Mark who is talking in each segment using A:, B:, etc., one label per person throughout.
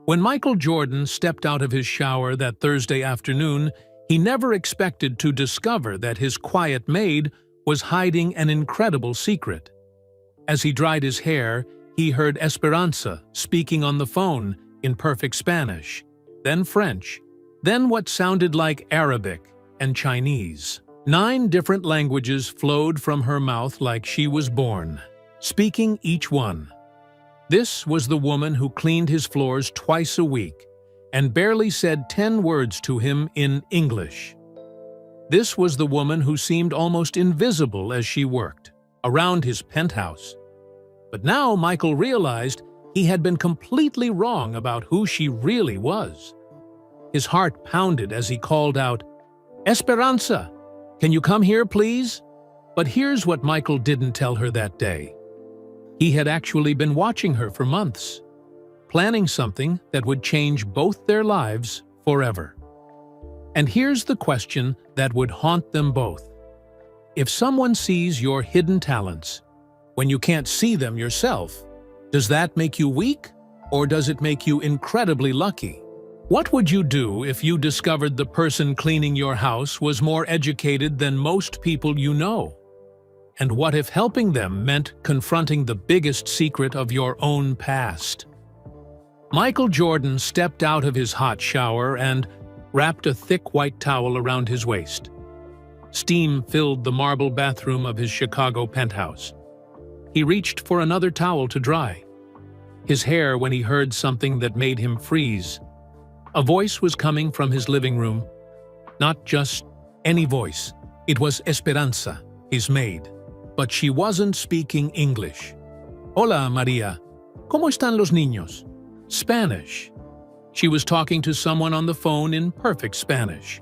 A: When Michael Jordan stepped out of his shower that Thursday afternoon, he never expected to discover that his quiet maid was hiding an incredible secret. As he dried his hair, he heard Esperanza speaking on the phone in perfect Spanish, then French, then what sounded like Arabic and Chinese. 9 different languages flowed from her mouth like she was born, speaking each one. This was the woman who cleaned his floors twice a week and barely said 10 words to him in English. This was the woman who seemed almost invisible as she worked around his penthouse. But now Michael realized he had been completely wrong about who she really was. His heart pounded as he called out, "Esperanza, can you come here, please?" But here's what Michael didn't tell her that day. He had actually been watching her for months, planning something that would change both their lives forever. And here's the question that would haunt them both. If someone sees your hidden talents, when you can't see them yourself, does that make you weak, or does it make you incredibly lucky? What would you do if you discovered the person cleaning your house was more educated than most people you know? And what if helping them meant confronting the biggest secret of your own past? Michael Jordan stepped out of his hot shower and wrapped a thick white towel around his waist. Steam filled the marble bathroom of his Chicago penthouse. He reached for another towel to dry his hair when he heard something that made him freeze. A voice was coming from his living room. Not just any voice. It was Esperanza, his maid. But she wasn't speaking English. "Hola, María. ¿Cómo están los niños?" Spanish. She was talking to someone on the phone in perfect Spanish.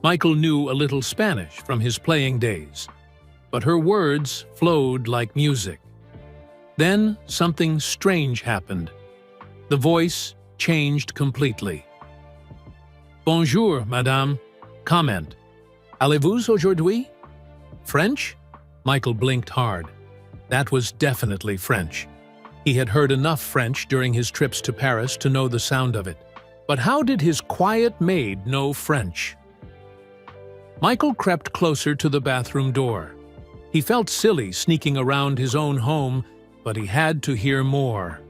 A: Michael knew a little Spanish from his playing days, but her words flowed like music. Then something strange happened. The voice changed completely. "Bonjour, madame." Comment. "Allez-vous aujourd'hui?" French? Michael blinked hard. That was definitely French. He had heard enough French during his trips to Paris to know the sound of it. But how did his quiet maid know French? Michael crept closer to the bathroom door. He felt silly sneaking around his own home, but he had to hear more.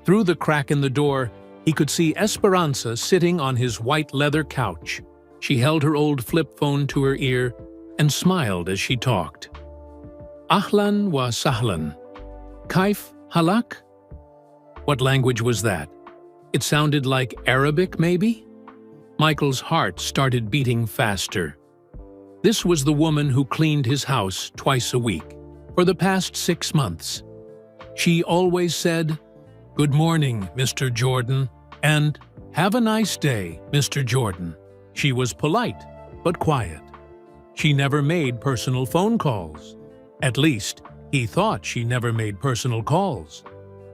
A: Through the crack in the door, he could see Esperanza sitting on his white leather couch. She held her old flip phone to her ear and smiled as she talked. "Ahlan wa sahlan. Kaif halak?" What language was that? It sounded like Arabic, maybe? Michael's heart started beating faster. This was the woman who cleaned his house twice a week for the past 6 months. She always said, "Good morning, Mr. Jordan," and "Have a nice day, Mr. Jordan." She was polite, but quiet. She never made personal phone calls. At least, he thought she never made personal calls.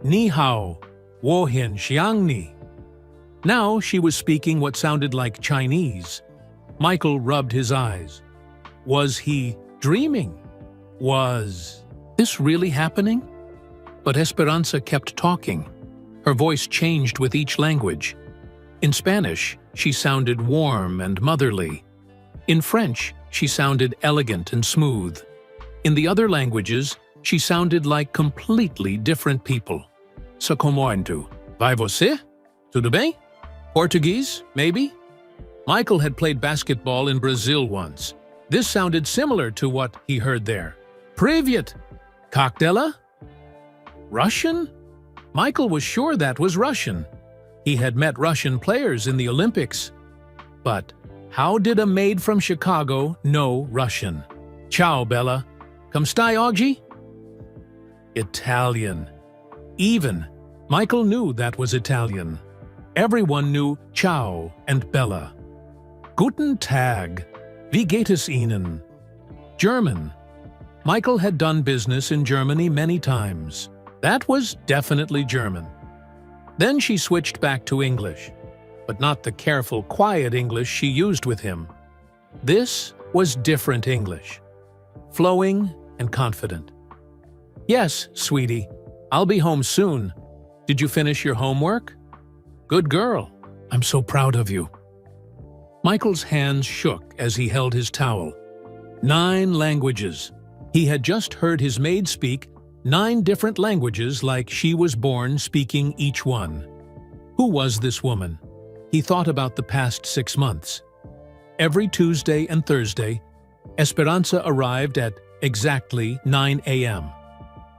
A: "Ni hao, wo hin xiang ni." Now she was speaking what sounded like Chinese. Michael rubbed his eyes. Was he dreaming? Was this really happening? But Esperanza kept talking. Her voice changed with each language. In Spanish, she sounded warm and motherly. In French, she sounded elegant and smooth. In the other languages, she sounded like completely different people. "So como tu? Vai você? Tudo bem?" Portuguese, maybe? Michael had played basketball in Brazil once. This sounded similar to what he heard there. "Privyet! Как dela?" Russian? Michael was sure that was Russian. He had met Russian players in the Olympics. But how did a maid from Chicago know Russian? "Ciao, Bella. Come stai oggi?" Italian. Even Michael knew that was Italian. Everyone knew ciao and Bella. Guten Tag. Wie geht es Ihnen? German. Michael had done business in Germany many times. That was definitely German. Then she switched back to English, but not the careful, quiet English she used with him. This was different English, flowing and confident. "Yes, sweetie, I'll be home soon. Did you finish your homework?" Good girl. I'm so proud of you." Michael's hands shook as he held his towel. 9 languages. He had just heard his maid speak 9 different languages like she was born speaking each one. Who was this woman? He thought about the past 6 months. Every Tuesday and Thursday, Esperanza arrived at exactly 9 a.m.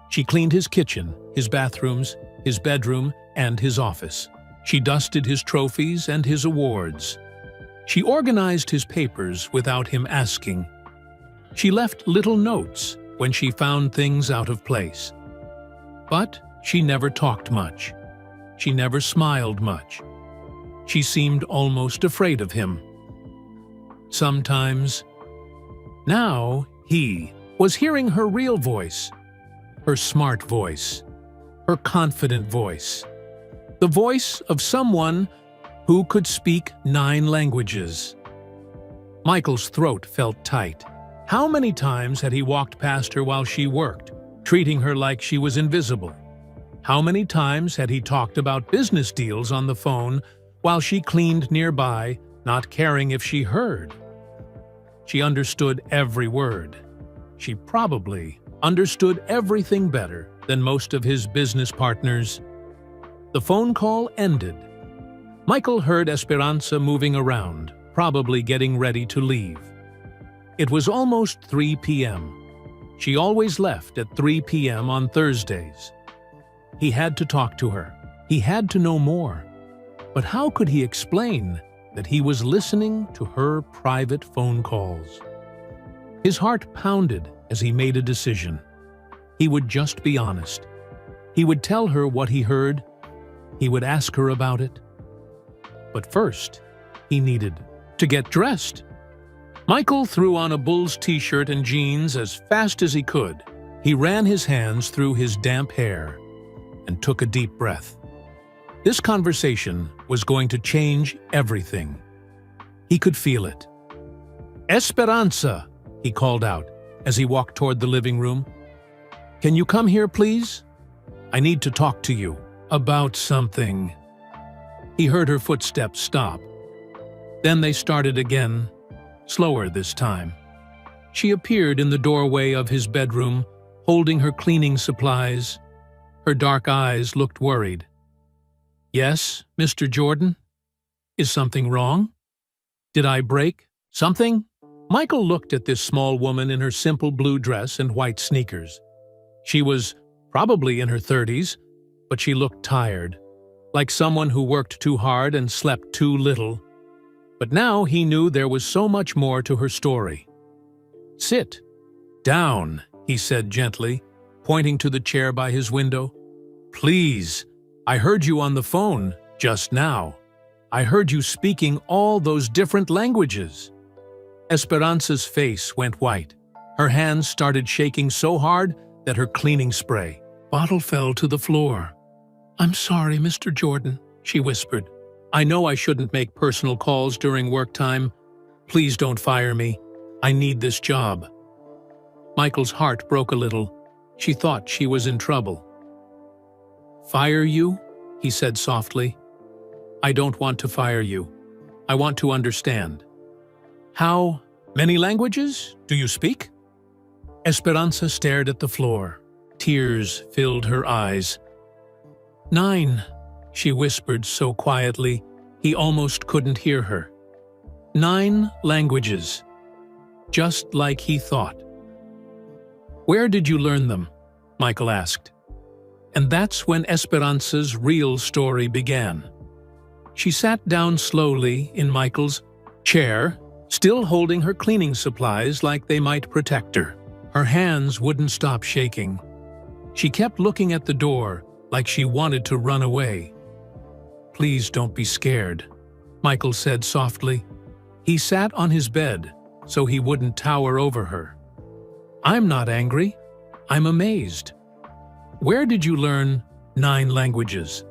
A: She cleaned his kitchen, his bathrooms, his bedroom, and his office. She dusted his trophies and his awards. She organized his papers without him asking. She left little notes when she found things out of place. But she never talked much. She never smiled much. She seemed almost afraid of him. Sometimes. Now he was hearing her real voice, her smart voice, her confident voice, the voice of someone who could speak 9 languages. Michael's throat felt tight. How many times had he walked past her while she worked, treating her like she was invisible? How many times had he talked about business deals on the phone while she cleaned nearby, not caring if she heard? She understood every word. She probably understood everything better than most of his business partners. The phone call ended. Michael heard Esperanza moving around, probably getting ready to leave. It was almost 3 p.m. She always left at 3 p.m. on Thursdays. He had to talk to her. He had to know more. But how could he explain that he was listening to her private phone calls? His heart pounded as he made a decision. He would just be honest. He would tell her what he heard. He would ask her about it. But first, he needed to get dressed. Michael threw on a Bulls t-shirt and jeans as fast as he could. He ran his hands through his damp hair and took a deep breath. This conversation was going to change everything. He could feel it. "Esperanza," he called out as he walked toward the living room. "Can you come here, please? I need to talk to you about something." He heard her footsteps stop. Then they started again, slower this time. She appeared in the doorway of his bedroom, holding her cleaning supplies. Her dark eyes looked worried. "Yes, Mr. Jordan? Is something wrong? Did I break something?" Michael looked at this small woman in her simple blue dress and white sneakers. She was probably in her 30s, but she looked tired, like someone who worked too hard and slept too little. But now he knew there was so much more to her story. "Sit down," he said gently, pointing to the chair by his window. "Please, I heard you on the phone just now. I heard you speaking all those different languages." Esperanza's face went white. Her hands started shaking so hard that her cleaning spray bottle fell to the floor. "I'm sorry, Mr. Jordan," she whispered. "I know I shouldn't make personal calls during work time. Please don't fire me. I need this job." Michael's heart broke a little. She thought she was in trouble. "Fire you?" he said softly. "I don't want to fire you. I want to understand. How many languages do you speak?" Esperanza stared at the floor. Tears filled her eyes. 9, she whispered so quietly he almost couldn't hear her. 9 languages, just like he thought. "Where did you learn them?" Michael asked. And that's when Esperanza's real story began. She sat down slowly in Michael's chair, still holding her cleaning supplies like they might protect her. Her hands wouldn't stop shaking. She kept looking at the door like she wanted to run away. "Please don't be scared," Michael said softly. He sat on his bed so he wouldn't tower over her. "I'm not angry. I'm amazed. Where did you learn 9 languages?"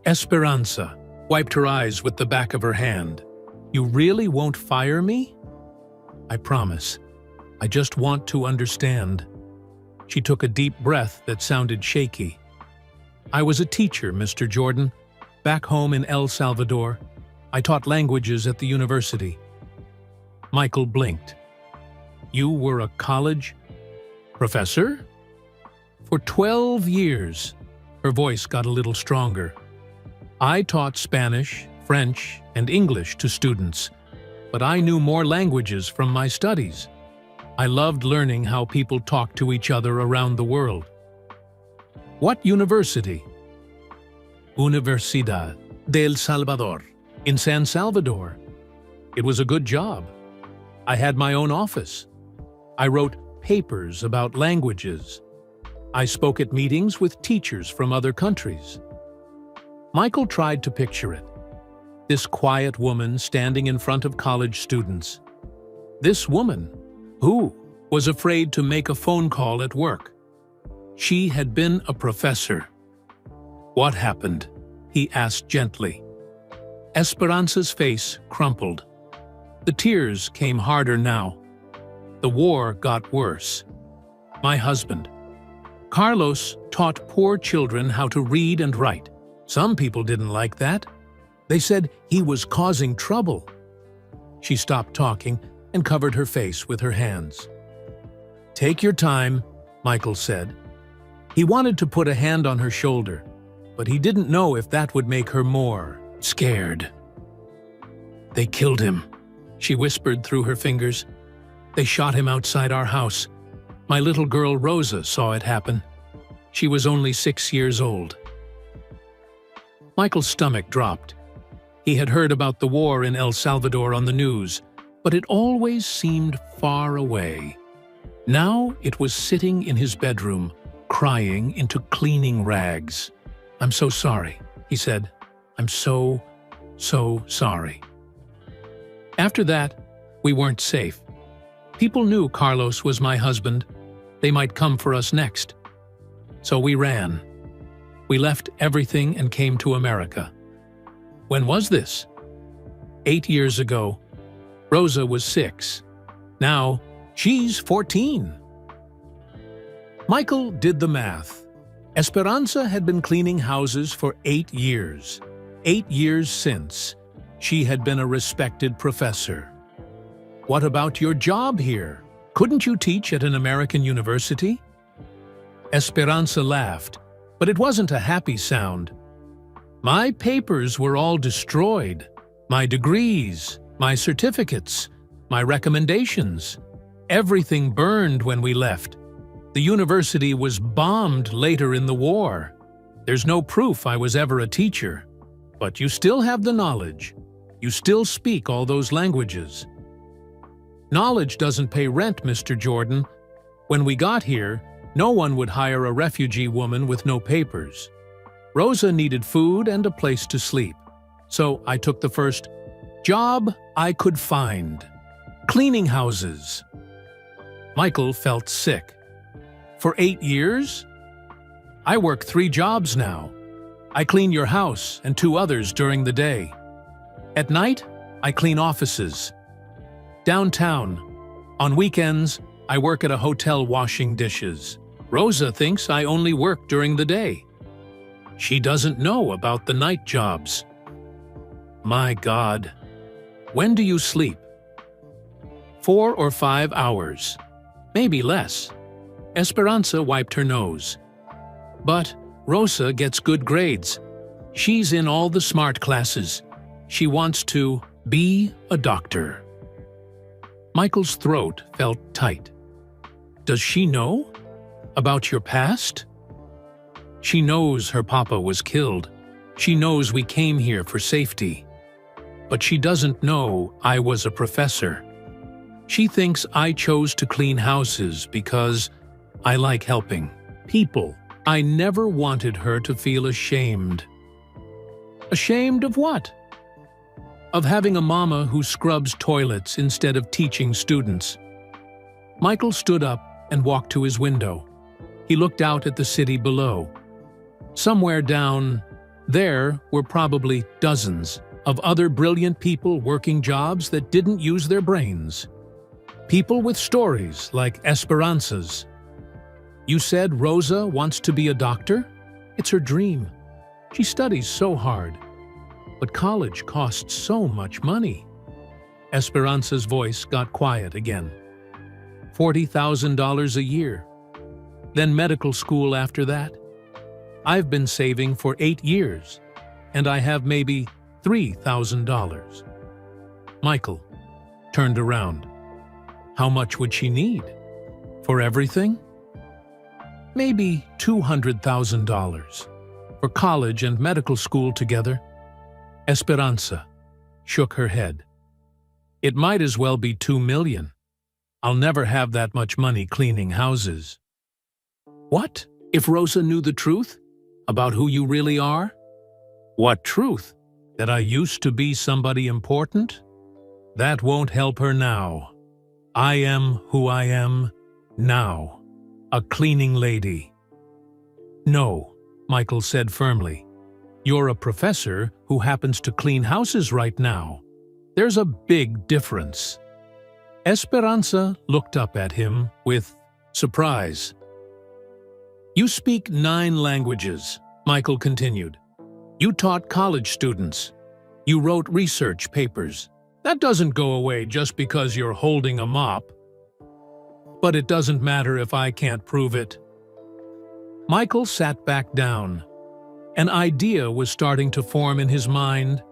A: Esperanza wiped her eyes with the back of her hand. "You really won't fire me?" "I promise. I just want to understand." She took a deep breath that sounded shaky. "I was a teacher, Mr. Jordan, Back home in El Salvador, I taught languages at the university. Michael blinked. You were a college professor? For 12 years. Her voice got a little stronger. I taught Spanish, French, and English to students, but I knew more languages from my studies. I loved learning how people talk to each other around the world. What university? Universidad del Salvador, in San Salvador. It was a good job. I had my own office. I wrote papers about languages. I spoke at meetings with teachers from other countries. Michael tried to picture it. This quiet woman standing in front of college students. This woman, who was afraid to make a phone call at work. She had been a professor. What happened? He asked gently. Esperanza's face crumpled. The tears came harder now. The war got worse. My husband. Carlos taught poor children how to read and write. Some people didn't like that. They said he was causing trouble. She stopped talking and covered her face with her hands. Take your time, Michael said. He wanted to put a hand on her shoulder, but he didn't know if that would make her more scared. They killed him, she whispered through her fingers. They shot him outside our house. My little girl Rosa saw it happen. She was only 6 years old. Michael's stomach dropped. He had heard about the war in El Salvador on the news, but it always seemed far away. Now it was sitting in his bedroom, crying into cleaning rags. I'm so sorry, he said. I'm so sorry. After that, we weren't safe. People knew Carlos was my husband. They might come for us next. So we ran. We left everything and came to America. When was this? 8 years ago. Rosa was 6. Now, she's 14. Michael did the math. Esperanza had been cleaning houses for 8 years. 8 years since. She had been a respected professor. What about your job here? Couldn't you teach at an American university? Esperanza laughed, but it wasn't a happy sound. My papers were all destroyed. My degrees, my certificates, my recommendations. Everything burned when we left. The university was bombed later in the war. There's no proof I was ever a teacher. But you still have the knowledge. You still speak all those languages. Knowledge doesn't pay rent, Mr. Jordan. When we got here, no one would hire a refugee woman with no papers. Rosa needed food and a place to sleep. So I took the first job I could find. Cleaning houses. Michael felt sick. For 8 years? I work 3 jobs now. I clean your house and 2 others during the day. At night, I clean offices. Downtown. On weekends, I work at a hotel washing dishes. Rosa thinks I only work during the day. She doesn't know about the night jobs. My God. When do you sleep? 4 or 5 hours. Maybe less. Esperanza wiped her nose. But Rosa gets good grades. She's in all the smart classes. She wants to be a doctor. Michael's throat felt tight. Does she know about your past? She knows her papa was killed. She knows we came here for safety. But she doesn't know I was a professor. She thinks I chose to clean houses because I like helping people. I never wanted her to feel ashamed. Ashamed of what? Of having a mama who scrubs toilets instead of teaching students. Michael stood up and walked to his window. He looked out at the city below. Somewhere down there were probably dozens of other brilliant people working jobs that didn't use their brains. People with stories like Esperanza's. You said Rosa wants to be a doctor? It's her dream. She studies so hard. But college costs so much money. Esperanza's voice got quiet again. $40,000 a year. Then medical school after that. I've been saving for 8 years, and I have maybe $3,000. Michael turned around. How much would she need? For everything? Maybe $200,000. For college and medical school together? Esperanza shook her head. It might as well be $2 million. I'll never have that much money cleaning houses. What if Rosa knew the truth about who you really are? What truth? That I used to be somebody important? That won't help her now. I am who I am now, a cleaning lady. No, Michael said firmly. You're a professor who happens to clean houses right now. There's a big difference. Esperanza looked up at him with surprise. You speak 9 languages, Michael continued. You taught college students. You wrote research papers. That doesn't go away just because you're holding a mop. But it doesn't matter if I can't prove it. Michael sat back down. An idea was starting to form in his mind.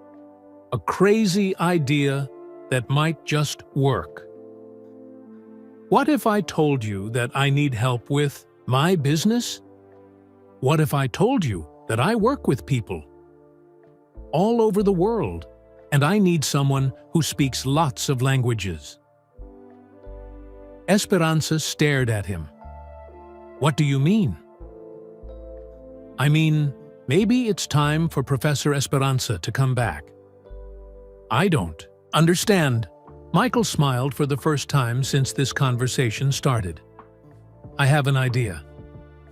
A: A crazy idea that might just work. What if I told you that I need help with my business? What if I told you that I work with people all over the world, and I need someone who speaks lots of languages? Esperanza stared at him. What do you mean? I mean, maybe it's time for Professor Esperanza to come back. I don't understand. Michael smiled for the first time since this conversation started. I have an idea.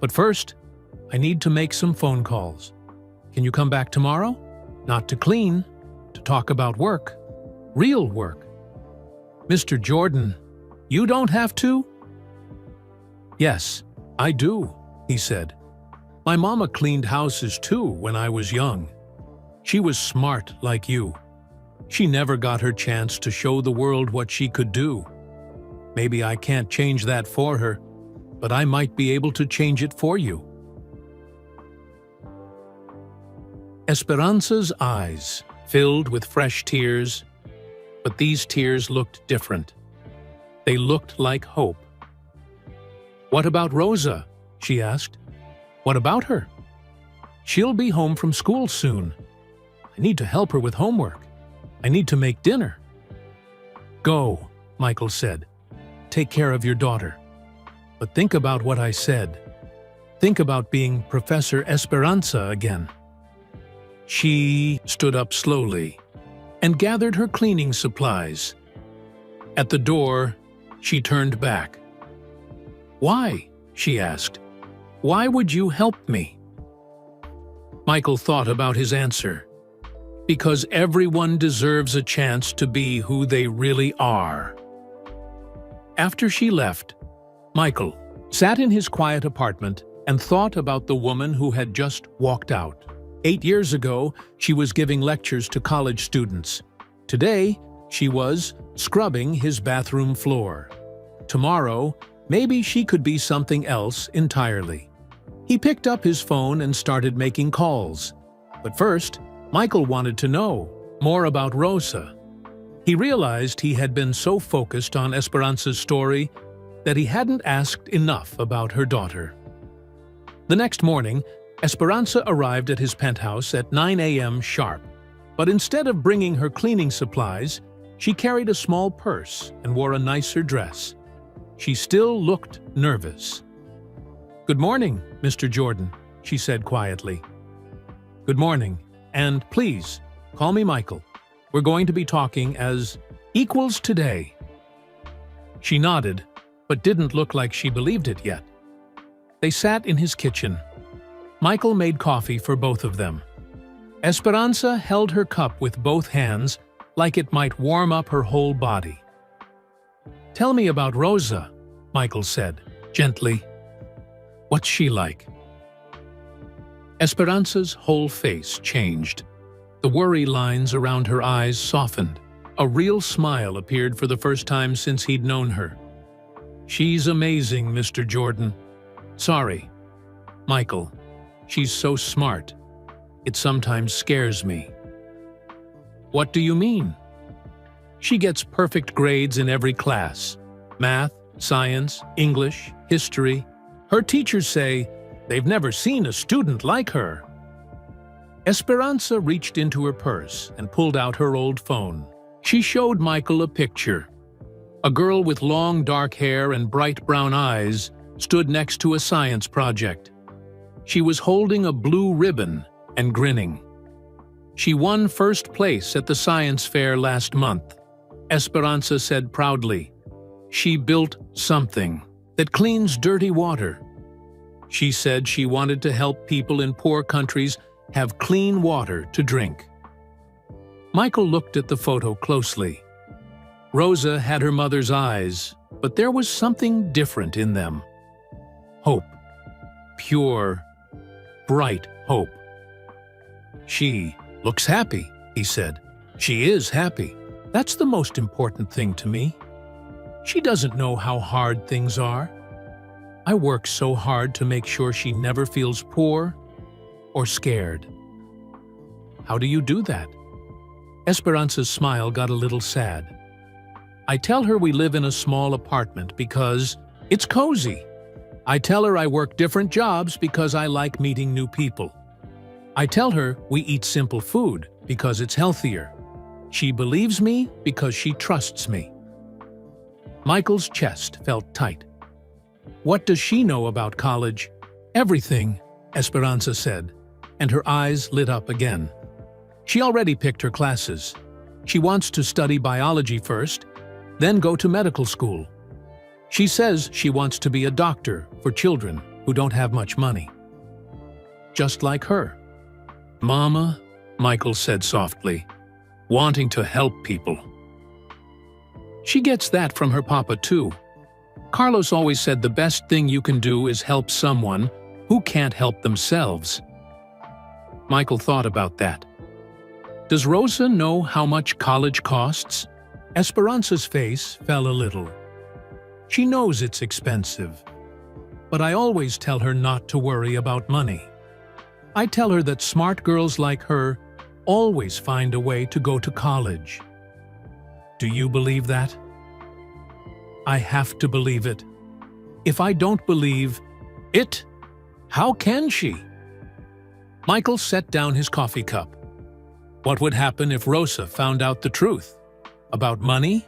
A: But first, I need to make some phone calls. Can you come back tomorrow? Not to clean, to talk about work. Real work. Mr. Jordan, you don't have to? Yes, I do, he said. My mama cleaned houses too when I was young. She was smart like you. She never got her chance to show the world what she could do. Maybe I can't change that for her, but I might be able to change it for you. Esperanza's eyes filled with fresh tears, but these tears looked different. They looked like hope. What about Rosa? She asked. What about her? She'll be home from school soon. I need to help her with homework. I need to make dinner. Go, Michael said. Take care of your daughter. But think about what I said. Think about being Professor Esperanza again. She stood up slowly and gathered her cleaning supplies. At the door, she turned back. Why? She asked. Why would you help me? Michael thought about his answer. Because everyone deserves a chance to be who they really are. After she left, Michael sat in his quiet apartment and thought about the woman who had just walked out. 8 years ago, she was giving lectures to college students. Today, she was scrubbing his bathroom floor. Tomorrow, maybe she could be something else entirely. He picked up his phone and started making calls. But first, Michael wanted to know more about Rosa. He realized he had been so focused on Esperanza's story that he hadn't asked enough about her daughter. The next morning, Esperanza arrived at his penthouse at 9 a.m. sharp. But instead of bringing her cleaning supplies, she carried a small purse and wore a nicer dress. She still looked nervous. "Good morning, Mr. Jordan," she said quietly. "Good morning, and please, call me Michael. We're going to be talking as equals today." She nodded, but didn't look like she believed it yet. They sat in his kitchen. Michael made coffee for both of them. Esperanza held her cup with both hands like it might warm up her whole body. "Tell me about Rosa," Michael said, gently. "What's she like?" Esperanza's whole face changed. The worry lines around her eyes softened. A real smile appeared for the first time since he'd known her. "She's amazing, Mr. Jordan." "Sorry, Michael. She's so smart. It sometimes scares me." "What do you mean?" "She gets perfect grades in every class. Math, science, English, history. Her teachers say they've never seen a student like her." Esperanza reached into her purse and pulled out her old phone. She showed Michael a picture. A girl with long dark hair and bright brown eyes stood next to a science project. She was holding a blue ribbon and grinning. "She won first place at the science fair last month," Esperanza said proudly. "She built something that cleans dirty water." She said she wanted to help people in poor countries have clean water to drink. Michael looked at the photo closely. Rosa had her mother's eyes, but there was something different in them. Hope. Pure, bright hope. "She looks happy," he said. "She is happy. That's the most important thing to me. She doesn't know how hard things are. I work so hard to make sure she never feels poor or scared." "How do you do that?" Esperanza's smile got a little sad. "I tell her we live in a small apartment because it's cozy. I tell her I work different jobs because I like meeting new people. I tell her we eat simple food because it's healthier. She believes me because she trusts me." Michael's chest felt tight. "What does she know about college?" "Everything," Esperanza said, and her eyes lit up again. She already picked her classes. She wants to study biology first, then go to medical school. She says she wants to be a doctor for children who don't have much money. Just like her. "Mama," Michael said softly, "wanting to help people." She gets that from her papa too. Carlos always said the best thing you can do is help someone who can't help themselves. Michael thought about that. Does Rosa know how much college costs? Esperanza's face fell a little. She knows it's expensive. But I always tell her not to worry about money. I tell her that smart girls like her always find a way to go to college. Do you believe that? I have to believe it. If I don't believe it, how can she? Michael set down his coffee cup. What would happen if Rosa found out the truth? About money?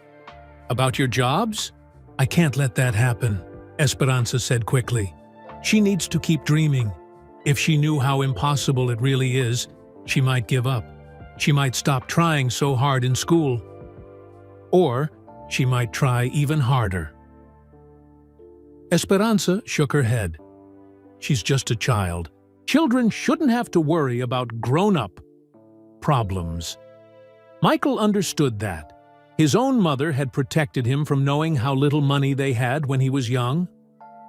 A: About your jobs? I can't let that happen, Esperanza said quickly. She needs to keep dreaming. If she knew how impossible it really is, she might give up. She might stop trying so hard in school. Or she might try even harder. Esperanza shook her head. She's just a child. Children shouldn't have to worry about grown-up problems. Michael understood that. His own mother had protected him from knowing how little money they had when he was young.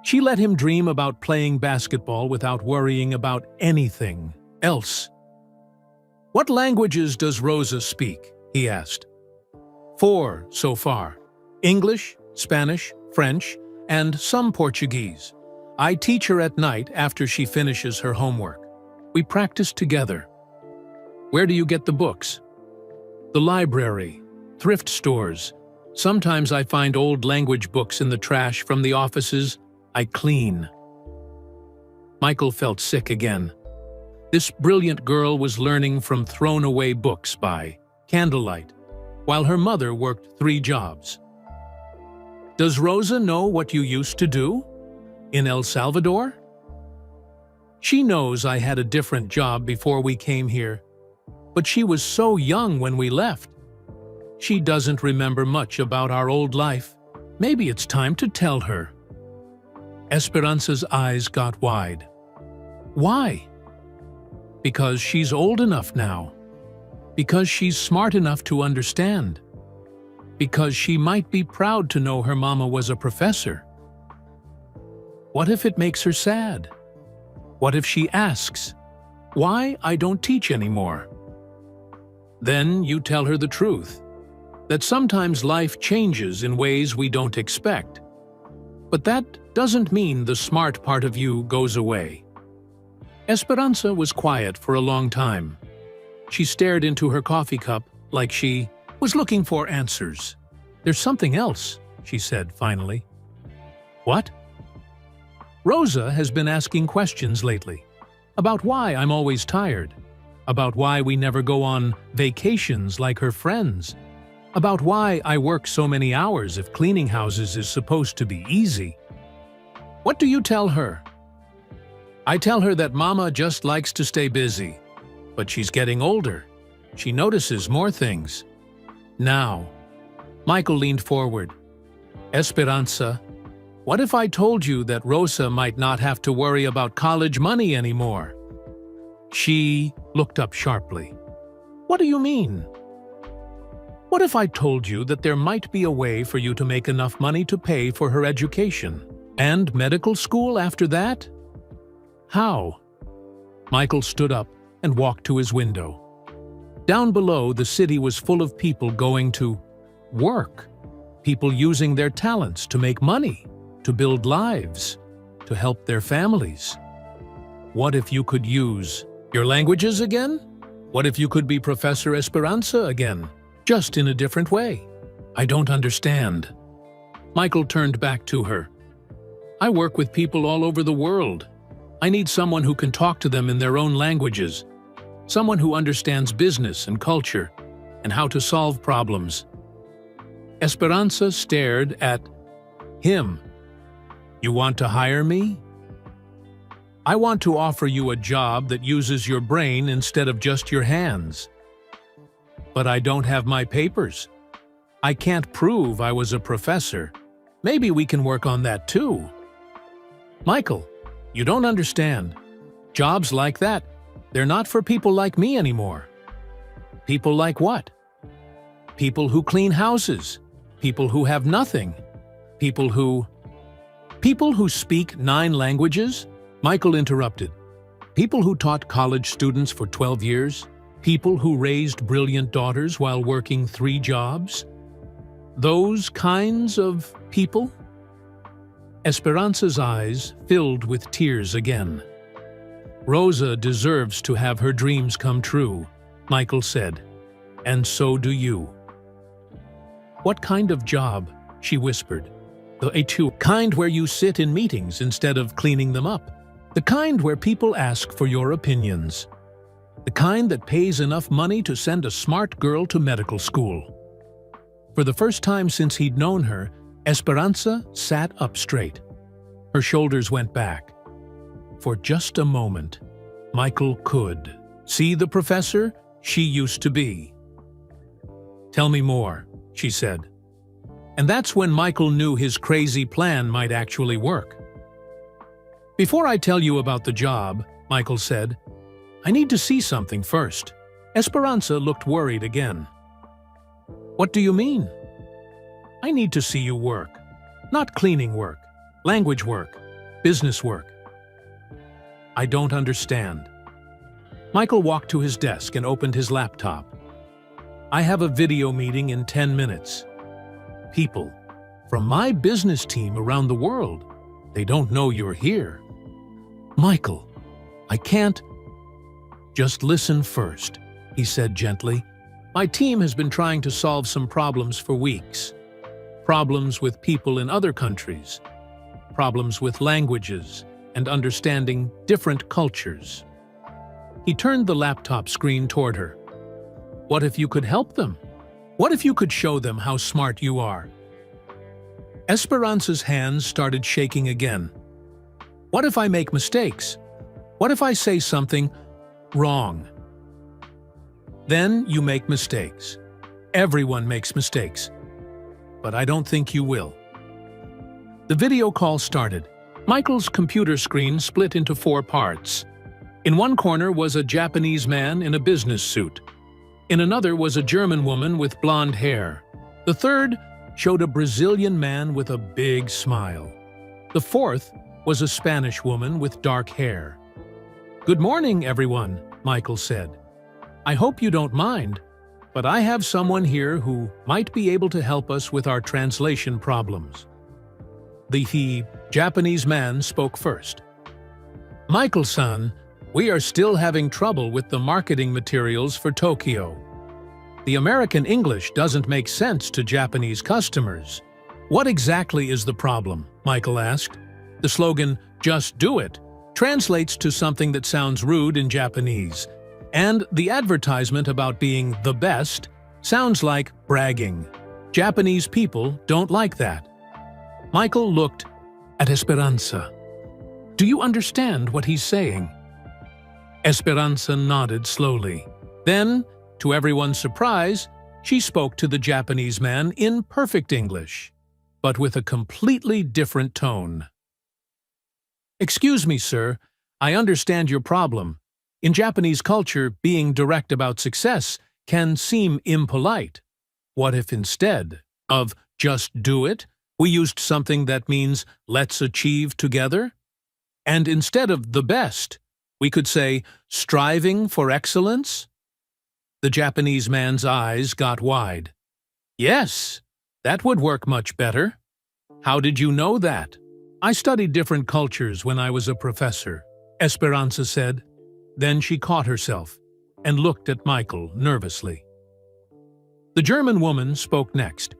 A: She let him dream about playing basketball without worrying about anything else. What languages does Rosa speak? He asked. 4 so far. English, Spanish, French, and some Portuguese. I teach her at night after she finishes her homework. We practice together. Where do you get the books? The library, thrift stores. Sometimes I find old language books in the trash from the offices I clean. Michael felt sick again. This brilliant girl was learning from thrown-away books by candlelight, while her mother worked 3 jobs. Does Rosa know what you used to do? In El Salvador? She knows I had a different job before we came here, but she was so young when we left. She doesn't remember much about our old life. Maybe it's time to tell her. Esperanza's eyes got wide. Why? Because she's old enough now. Because she's smart enough to understand. Because she might be proud to know her mama was a professor. What if it makes her sad? What if she asks, why I don't teach anymore? Then you tell her the truth, that sometimes life changes in ways we don't expect. But that doesn't mean the smart part of you goes away. Esperanza was quiet for a long time. She stared into her coffee cup like she was looking for answers. "There's something else," she said finally. "What?" "Rosa has been asking questions lately. About why I'm always tired. About why we never go on vacations like her friends. About why I work so many hours if cleaning houses is supposed to be easy." "What do you tell her?" "I tell her that Mama just likes to stay busy. But she's getting older. She notices more things." Now, Michael leaned forward. "Esperanza, what if I told you that Rosa might not have to worry about college money anymore?" She looked up sharply. "What do you mean?" "What if I told you that there might be a way for you to make enough money to pay for her education? And medical school after that?" "How?" Michael stood up and walked to his window. Down below, the city was full of people going to work. People using their talents to make money, to build lives, to help their families. What if you could use your languages again? What if you could be Professor Esperanza again, just in a different way? "I don't understand." Michael turned back to her. "I work with people all over the world. I need someone who can talk to them in their own languages, someone who understands business and culture, and how to solve problems." Esperanza stared at him. "You want to hire me?" "I want to offer you a job that uses your brain instead of just your hands." "But I don't have my papers. I can't prove I was a professor. Maybe we can work on that too." "Michael, you don't understand. Jobs like that, they're not for people like me anymore." "People like what?" "People who clean houses. People who have nothing. People who speak 9 languages?" Michael interrupted. "People who taught college students for 12 years? People who raised brilliant daughters while working 3 jobs? Those kinds of people?" Esperanza's eyes filled with tears again. "Rosa deserves to have her dreams come true," Michael said. "And so do you." "What kind of job?" she whispered. "The kind where you sit in meetings instead of cleaning them up. The kind where people ask for your opinions. The kind that pays enough money to send a smart girl to medical school." For the first time since he'd known her, Esperanza sat up straight. Her shoulders went back. For just a moment, Michael could see the professor she used to be. "Tell me more," she said. And that's when Michael knew his crazy plan might actually work. "Before I tell you about the job," Michael said, "I need to see something first." Esperanza looked worried again. "What do you mean?" "I need to see you work. Not cleaning work, language work, business work." "I don't understand." Michael walked to his desk and opened his laptop. "I have a video meeting in 10 minutes. People from my business team around the world, they don't know you're here." "Michael, I can't." "Just listen first," he said gently. "My team has been trying to solve some problems for weeks. Problems with people in other countries. Problems with languages and understanding different cultures." He turned the laptop screen toward her. "What if you could help them? What if you could show them how smart you are?" Esperanza's hands started shaking again. "What if I make mistakes? What if I say something wrong?" "Then you make mistakes. Everyone makes mistakes. But I don't think you will." The video call started. Michael's computer screen split into 4 parts. In one corner was a Japanese man in a business suit. In another was a German woman with blonde hair. The third showed a Brazilian man with a big smile. The fourth was a Spanish woman with dark hair. "Good morning, everyone," Michael said. "I hope you don't mind, but I have someone here who might be able to help us with our translation problems." The Japanese man spoke first. "Michael-san, we are still having trouble with the marketing materials for Tokyo. The American English doesn't make sense to Japanese customers." "What exactly is the problem?" Michael asked. "The slogan, 'Just do it,' translates to something that sounds rude in Japanese, and the advertisement about being the best sounds like bragging. Japanese people don't like that." Michael looked at Esperanza. "Do you understand what he's saying?" Esperanza nodded slowly. Then, to everyone's surprise, she spoke to the Japanese man in perfect English, but with a completely different tone. "Excuse me, sir. I understand your problem. In Japanese culture, being direct about success can seem impolite. What if instead of 'just do it,' we used something that means 'let's achieve together'? And instead of 'the best,' we could say 'striving for excellence'?" The Japanese man's eyes got wide. "Yes, that would work much better. How did you know that?" "I studied different cultures when I was a professor," Esperanza said. Then she caught herself and looked at Michael nervously. The German woman spoke next.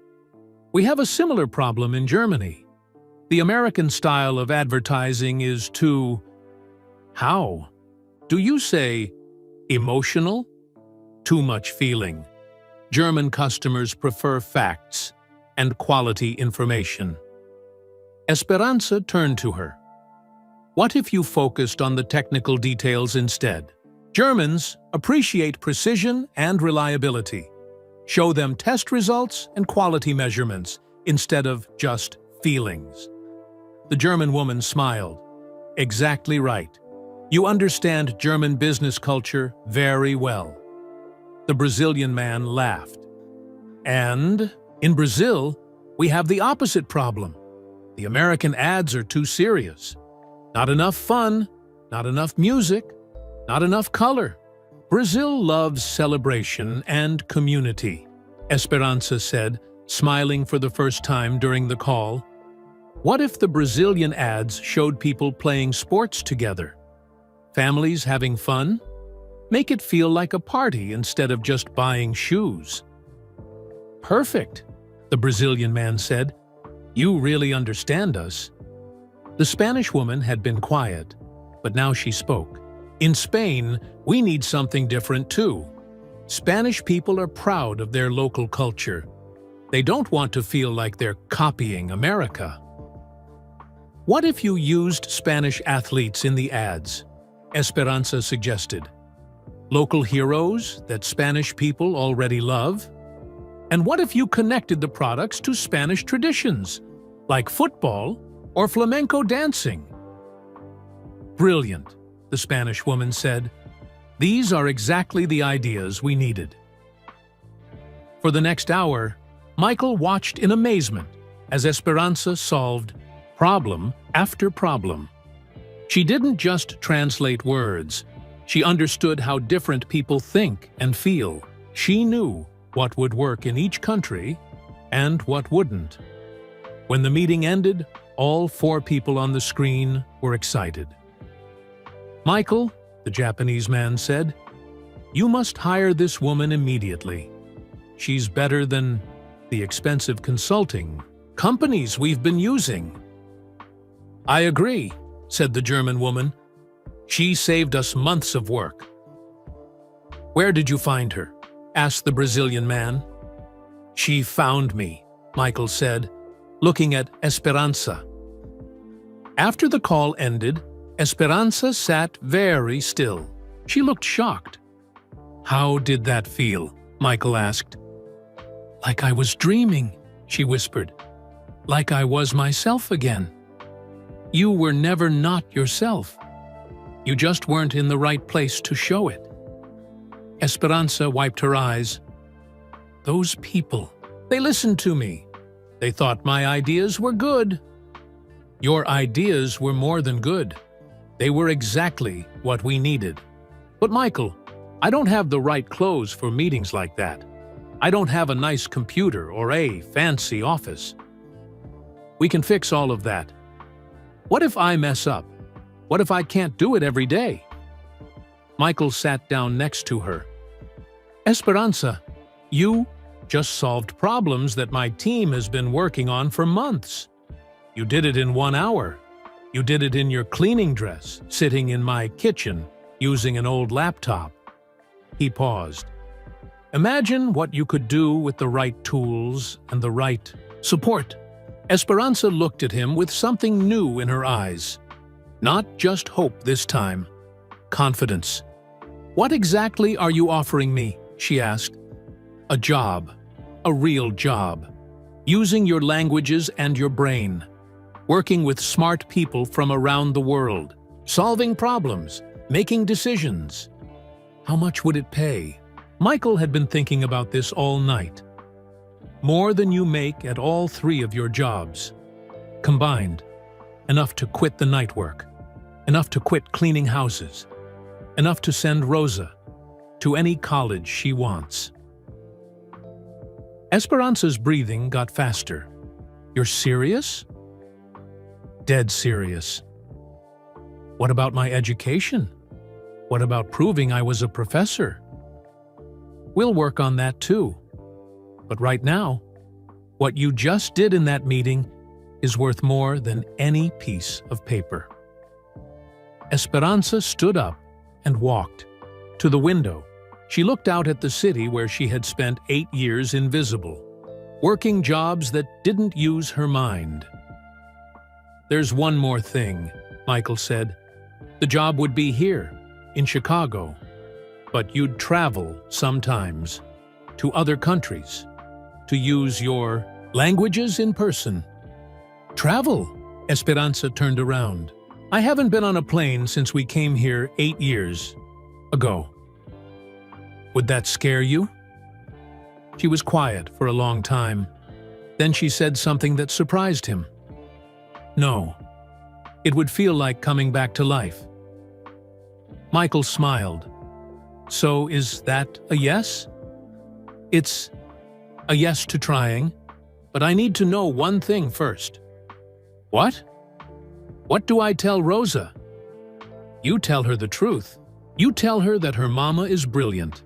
A: "We have a similar problem in Germany. The American style of advertising is too... how? Do you say emotional? Too much feeling. German customers prefer facts and quality information." Esperanza turned to her. "What if you focused on the technical details instead? Germans appreciate precision and reliability. Show them test results and quality measurements instead of just feelings." The German woman smiled. "Exactly right. You understand German business culture very well." The Brazilian man laughed. "And in Brazil, we have the opposite problem. The American ads are too serious. Not enough fun, not enough music, not enough color. Brazil loves celebration and community," Esperanza said, smiling for the first time during the call. "What if the Brazilian ads showed people playing sports together? Families having fun? Make it feel like a party instead of just buying shoes." "Perfect," the Brazilian man said. "You really understand us." The Spanish woman had been quiet, but now she spoke. "In Spain, we need something different too. Spanish people are proud of their local culture. They don't want to feel like they're copying America." "What if you used Spanish athletes in the ads?" Esperanza suggested. "Local heroes that Spanish people already love? And what if you connected the products to Spanish traditions, like football or flamenco dancing?" "Brilliant," the Spanish woman said. "These are exactly the ideas we needed." For the next hour, Michael watched in amazement as Esperanza solved problem after problem. She didn't just translate words. She understood how different people think and feel. She knew what would work in each country and what wouldn't. When the meeting ended, all 4 people on the screen were excited. "Michael," the Japanese man said, "you must hire this woman immediately. She's better than the expensive consulting companies we've been using." "I agree," said the German woman. "She saved us months of work." "Where did you find her?" asked the Brazilian man. "She found me," Michael said, looking at Esperanza. After the call ended, Esperanza sat very still. She looked shocked. "How did that feel?" Michael asked. "Like I was dreaming," she whispered. "Like I was myself again." "You were never not yourself. You just weren't in the right place to show it." Esperanza wiped her eyes. "Those people, they listened to me. They thought my ideas were good." "Your ideas were more than good. They were exactly what we needed." "But Michael, I don't have the right clothes for meetings like that. I don't have a nice computer or a fancy office. We can fix all of that. What if I mess up? What if I can't do it every day? Michael sat down next to her. Esperanza, you just solved problems that my team has been working on for months. You did it in 1 hour. You did it in your cleaning dress, sitting in my kitchen, using an old laptop. He paused. Imagine what you could do with the right tools and the right support. Esperanza looked at him with something new in her eyes. Not just hope this time. Confidence. What exactly are you offering me? She asked. A job. A real job. Using your languages and your brain. Working with smart people from around the world. Solving problems. Making decisions. How much would it pay? Michael had been thinking about this all night. More than you make at all 3 of your jobs. Combined. Enough to quit the night work. Enough to quit cleaning houses. Enough to send Rosa to any college she wants. Esperanza's breathing got faster. You're serious? Dead serious. What about my education? What about proving I was a professor? We'll work on that too. But right now, what you just did in that meeting is worth more than any piece of paper. Esperanza stood up and walked to the window. She looked out at the city where she had spent 8 years invisible, working jobs that didn't use her mind. There's one more thing, Michael said. The job would be here, in Chicago, but you'd travel sometimes to other countries to use your languages in person. Travel? Esperanza turned around. I haven't been on a plane since we came here 8 years ago. Would that scare you? She was quiet for a long time. Then she said something that surprised him. No. It would feel like coming back to life. Michael smiled. So is that a yes? It's a yes to trying, but I need to know one thing first. What? What do I tell Rosa? You tell her the truth. You tell her that her mama is brilliant.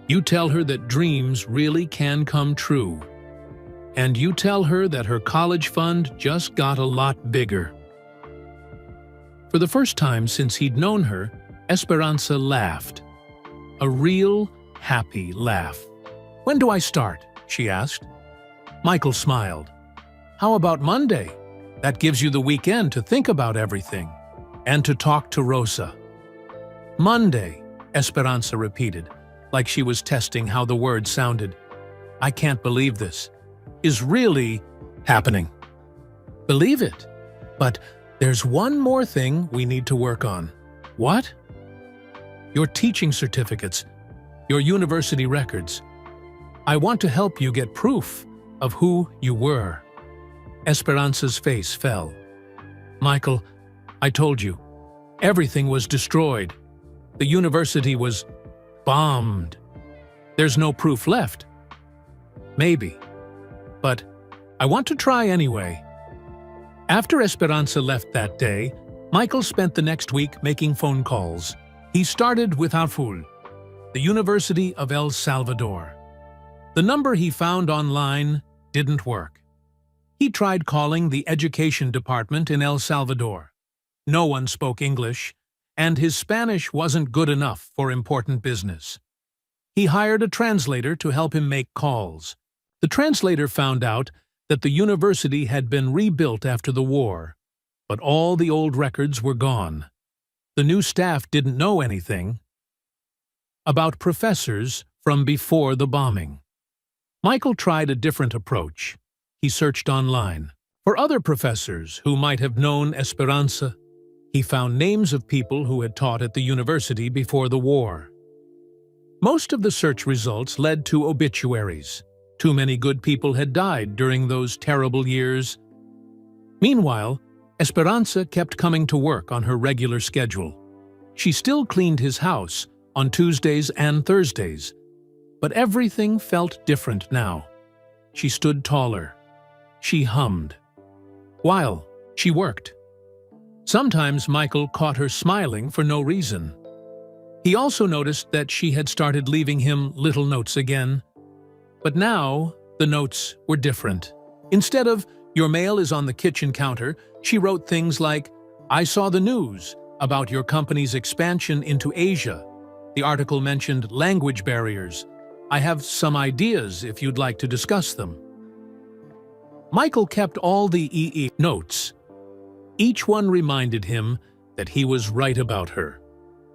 A: You tell her that dreams really can come true. And you tell her that her college fund just got a lot bigger. For the first time since he'd known her, Esperanza laughed. A real, happy laugh. When do I start? She asked. Michael smiled. How about Monday? That gives you the weekend to think about everything and to talk to Rosa. Monday, Esperanza repeated, like she was testing how the word sounded. I can't believe this is really happening. Believe it. But there's one more thing we need to work on. What? Your teaching certificates, your university records. I want to help you get proof of who you were. Esperanza's face fell. Michael, I told you, everything was destroyed. The university was bombed. There's no proof left. Maybe. But I want to try anyway. After Esperanza left that day, Michael spent the next week making phone calls. He started with Arful, the University of El Salvador. The number he found online didn't work. He tried calling the education department in El Salvador. No one spoke English, and his Spanish wasn't good enough for important business. He hired a translator to help him make calls. The translator found out that the university had been rebuilt after the war, but all the old records were gone. The new staff didn't know anything about professors from before the bombing. Michael tried a different approach. He searched online for other professors who might have known Esperanza. He found names of people who had taught at the university before the war. Most of the search results led to obituaries. Too many good people had died during those terrible years. Meanwhile, Esperanza kept coming to work on her regular schedule. She still cleaned his house on Tuesdays and Thursdays, But everything felt different now. She stood taller. She hummed. While she worked. Sometimes Michael caught her smiling for no reason. He also noticed that she had started leaving him little notes again. But now, the notes were different. Instead of, "Your mail is on the kitchen counter," she wrote things like, "I saw the news about your company's expansion into Asia. The article mentioned language barriers. I have some ideas if you'd like to discuss them." Michael kept all the EE notes. Each one reminded him that he was right about her.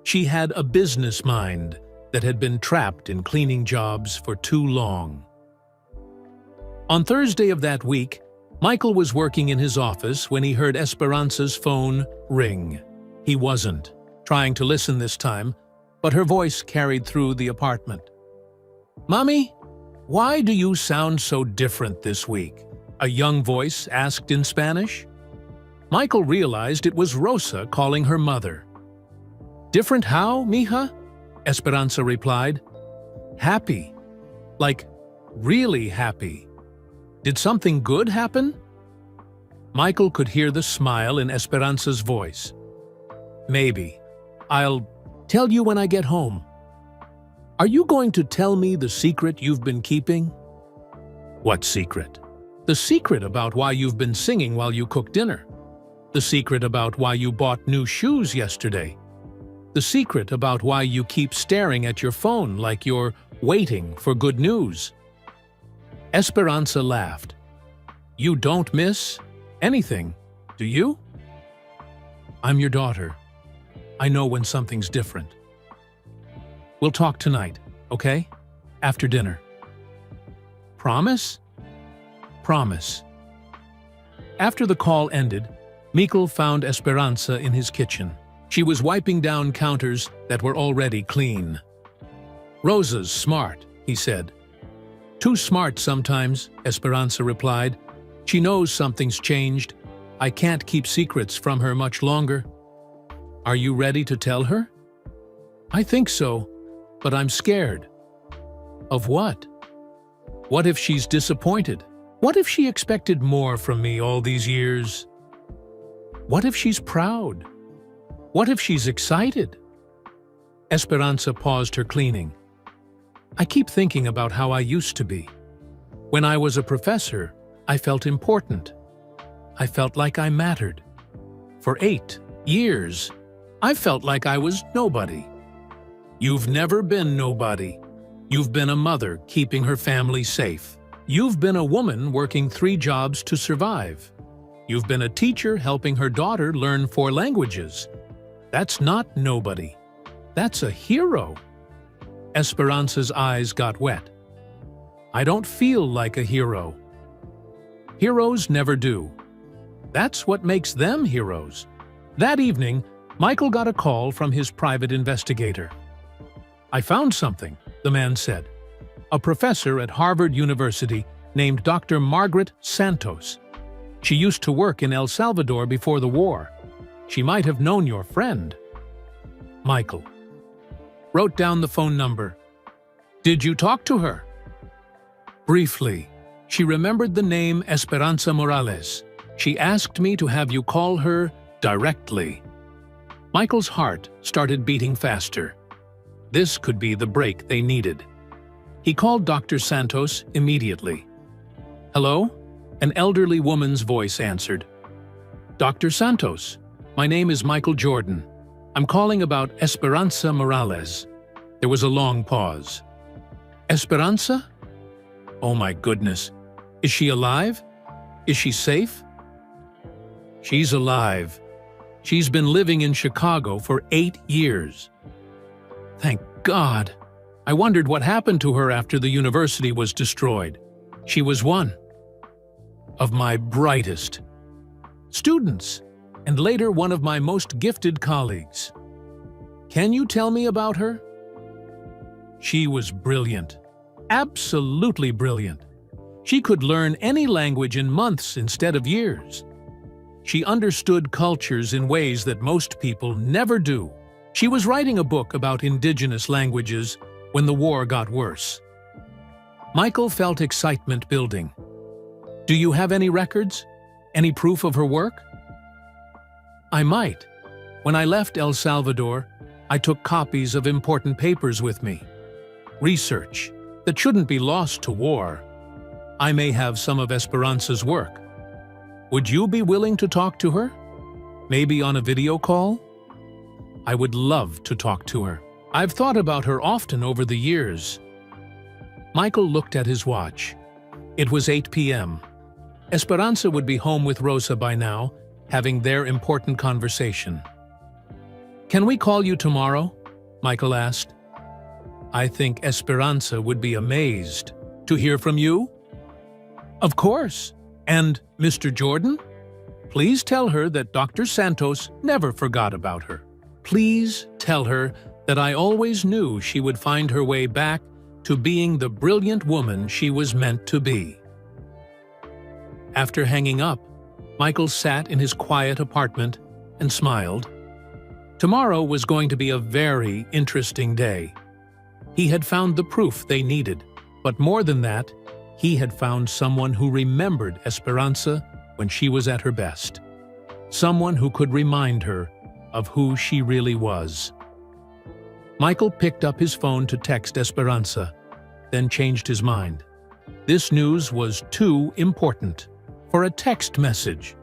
A: She had a business mind that had been trapped in cleaning jobs for too long. On Thursday of that week, Michael was working in his office when he heard Esperanza's phone ring. He wasn't trying to listen this time, but her voice carried through the apartment. "Mommy, why do you sound so different this week?" a young voice asked in Spanish. Michael realized it was Rosa calling her mother. "Different how, mija?" Esperanza replied. "Happy. Like, really happy. Did something good happen?" Michael could hear the smile in Esperanza's voice. "Maybe. I'll tell you when I get home." "Are you going to tell me the secret you've been keeping?" "What secret?" "The secret about why you've been singing while you cook dinner. The secret about why you bought new shoes yesterday. The secret about why you keep staring at your phone like you're waiting for good news." Esperanza laughed. "You don't miss anything, do you?" "I'm your daughter. I know when something's different. We'll talk tonight, okay? After dinner." "Promise?" "Promise." After the call ended, Michael found Esperanza in his kitchen. She was wiping down counters that were already clean. "Rosa's smart," he said. "Too smart sometimes," Esperanza replied. "She knows something's changed. I can't keep secrets from her much longer." "Are you ready to tell her?" "I think so, but I'm scared." "Of what?" "What if she's disappointed? What if she expected more from me all these years? What if she's proud? What if she's excited?" Esperanza paused her cleaning. "I keep thinking about how I used to be. When I was a professor, I felt important. I felt like I mattered. For 8 years, I felt like I was nobody." "You've never been nobody. You've been a mother keeping her family safe. You've been a woman working 3 jobs to survive. You've been a teacher helping her daughter learn 4 languages. That's not nobody. That's a hero." Esperanza's eyes got wet. "I don't feel like a hero." "Heroes never do. That's what makes them heroes." That evening, Michael got a call from his private investigator. "I found something," the man said. "A professor at Harvard University named Dr. Margaret Santos. She used to work in El Salvador before the war. She might have known your friend." Michael wrote down the phone number. "Did you talk to her?" "Briefly. She remembered the name Esperanza Morales. She asked me to have you call her directly." Michael's heart started beating faster. This could be the break they needed. He called Dr. Santos immediately. "Hello?" An elderly woman's voice answered. "Dr. Santos, my name is Michael Jordan. I'm calling about Esperanza Morales." There was a long pause. "Esperanza? Oh my goodness. Is she alive? Is she safe?" "She's alive. She's been living in Chicago for 8 years." "Thank God. I wondered what happened to her after the university was destroyed. She was one of my brightest students, and later one of my most gifted colleagues. Can you tell me about her?" "She was brilliant. Absolutely brilliant. She could learn any language in months instead of years. She understood cultures in ways that most people never do. She was writing a book about indigenous languages when the war got worse. Michael felt excitement building. Do you have any records? Any proof of her work? I might. When I left El Salvador, I took copies of important papers with me. Research that shouldn't be lost to war. I may have some of Esperanza's work. Would you be willing to talk to her? Maybe on a video call? I would love to talk to her. I've thought about her often over the years. Michael looked at his watch. It was 8 p.m. Esperanza would be home with Rosa by now, having their important conversation. Can we call you tomorrow? Michael asked. I think Esperanza would be amazed. To hear from you? Of course. And Mr. Jordan? Please tell her that Dr. Santos never forgot about her. Please tell her that I always knew she would find her way back to being the brilliant woman she was meant to be. After hanging up, Michael sat in his quiet apartment and smiled. Tomorrow was going to be a very interesting day. He had found the proof they needed, but more than that, he had found someone who remembered Esperanza when she was at her best. Someone who could remind her of who she really was. Michael picked up his phone to text Esperanza, then changed his mind. This news was too important for a text message.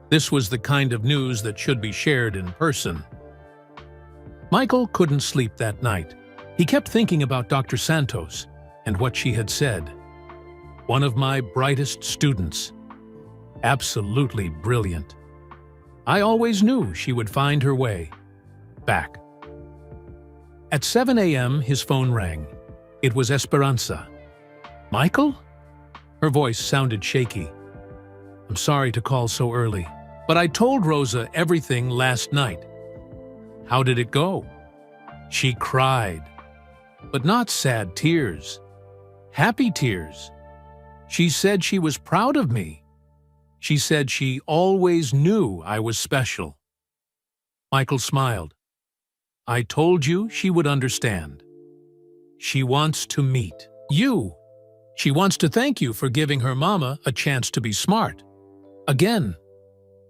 A: This was the kind of news that should be shared in person. Michael couldn't sleep that night. He kept thinking about Dr. Santos and what she had said. One of my brightest students. Absolutely brilliant. I always knew she would find her way back. At 7 a.m., his phone rang. It was Esperanza. Michael? Her voice sounded shaky. I'm sorry to call so early, but I told Rosa everything last night. How did it go? She cried, but not sad tears. Happy tears. She said she was proud of me. She said she always knew I was special. Michael smiled. I told you she would understand. She wants to meet you. She wants to thank you for giving her mama a chance to be smart. Again,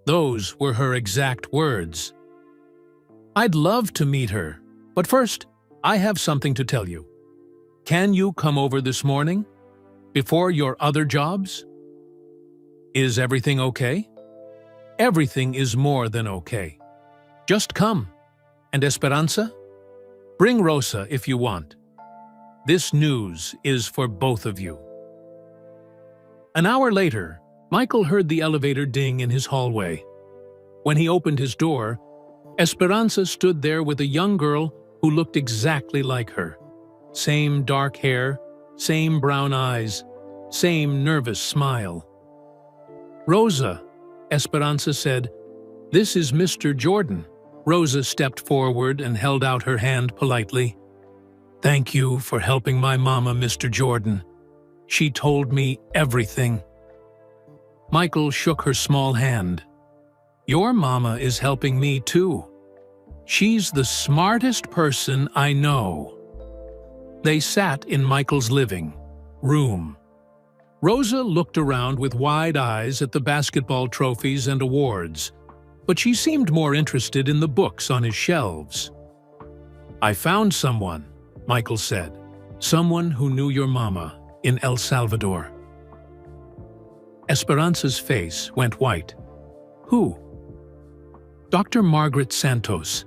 A: those were her exact words. I'd love to meet her, but first, I have something to tell you. Can you come over this morning? Before your other jobs? Is everything okay? Everything is more than okay. Just come. And Esperanza? Bring Rosa if you want. This news is for both of you. An hour later, Michael heard the elevator ding in his hallway. When he opened his door, Esperanza stood there with a young girl who looked exactly like her. Same dark hair, same brown eyes, same nervous smile. Rosa, Esperanza said, this is Mr. Jordan. Rosa stepped forward and held out her hand politely. Thank you for helping my mama, Mr. Jordan. She told me everything. Michael shook her small hand. Your mama is helping me too. She's the smartest person I know. They sat in Michael's living room. Rosa looked around with wide eyes at the basketball trophies and awards, but she seemed more interested in the books on his shelves. I found someone, Michael said. Someone who knew your mama in El Salvador. Esperanza's face went white. Who? Dr. Margaret Santos.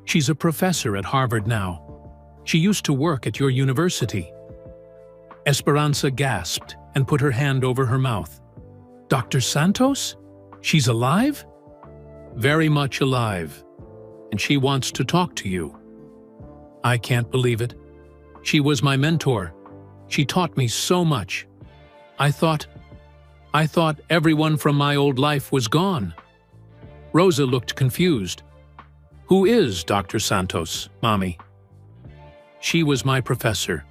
A: She's a professor at Harvard now. She used to work at your university. Esperanza gasped and put her hand over her mouth. Dr. Santos? She's alive? Very much alive. And she wants to talk to you. I can't believe it. She was my mentor. She taught me so much. I thought everyone from my old life was gone. Rosa looked confused. Who is Dr. Santos, Mommy? She was my professor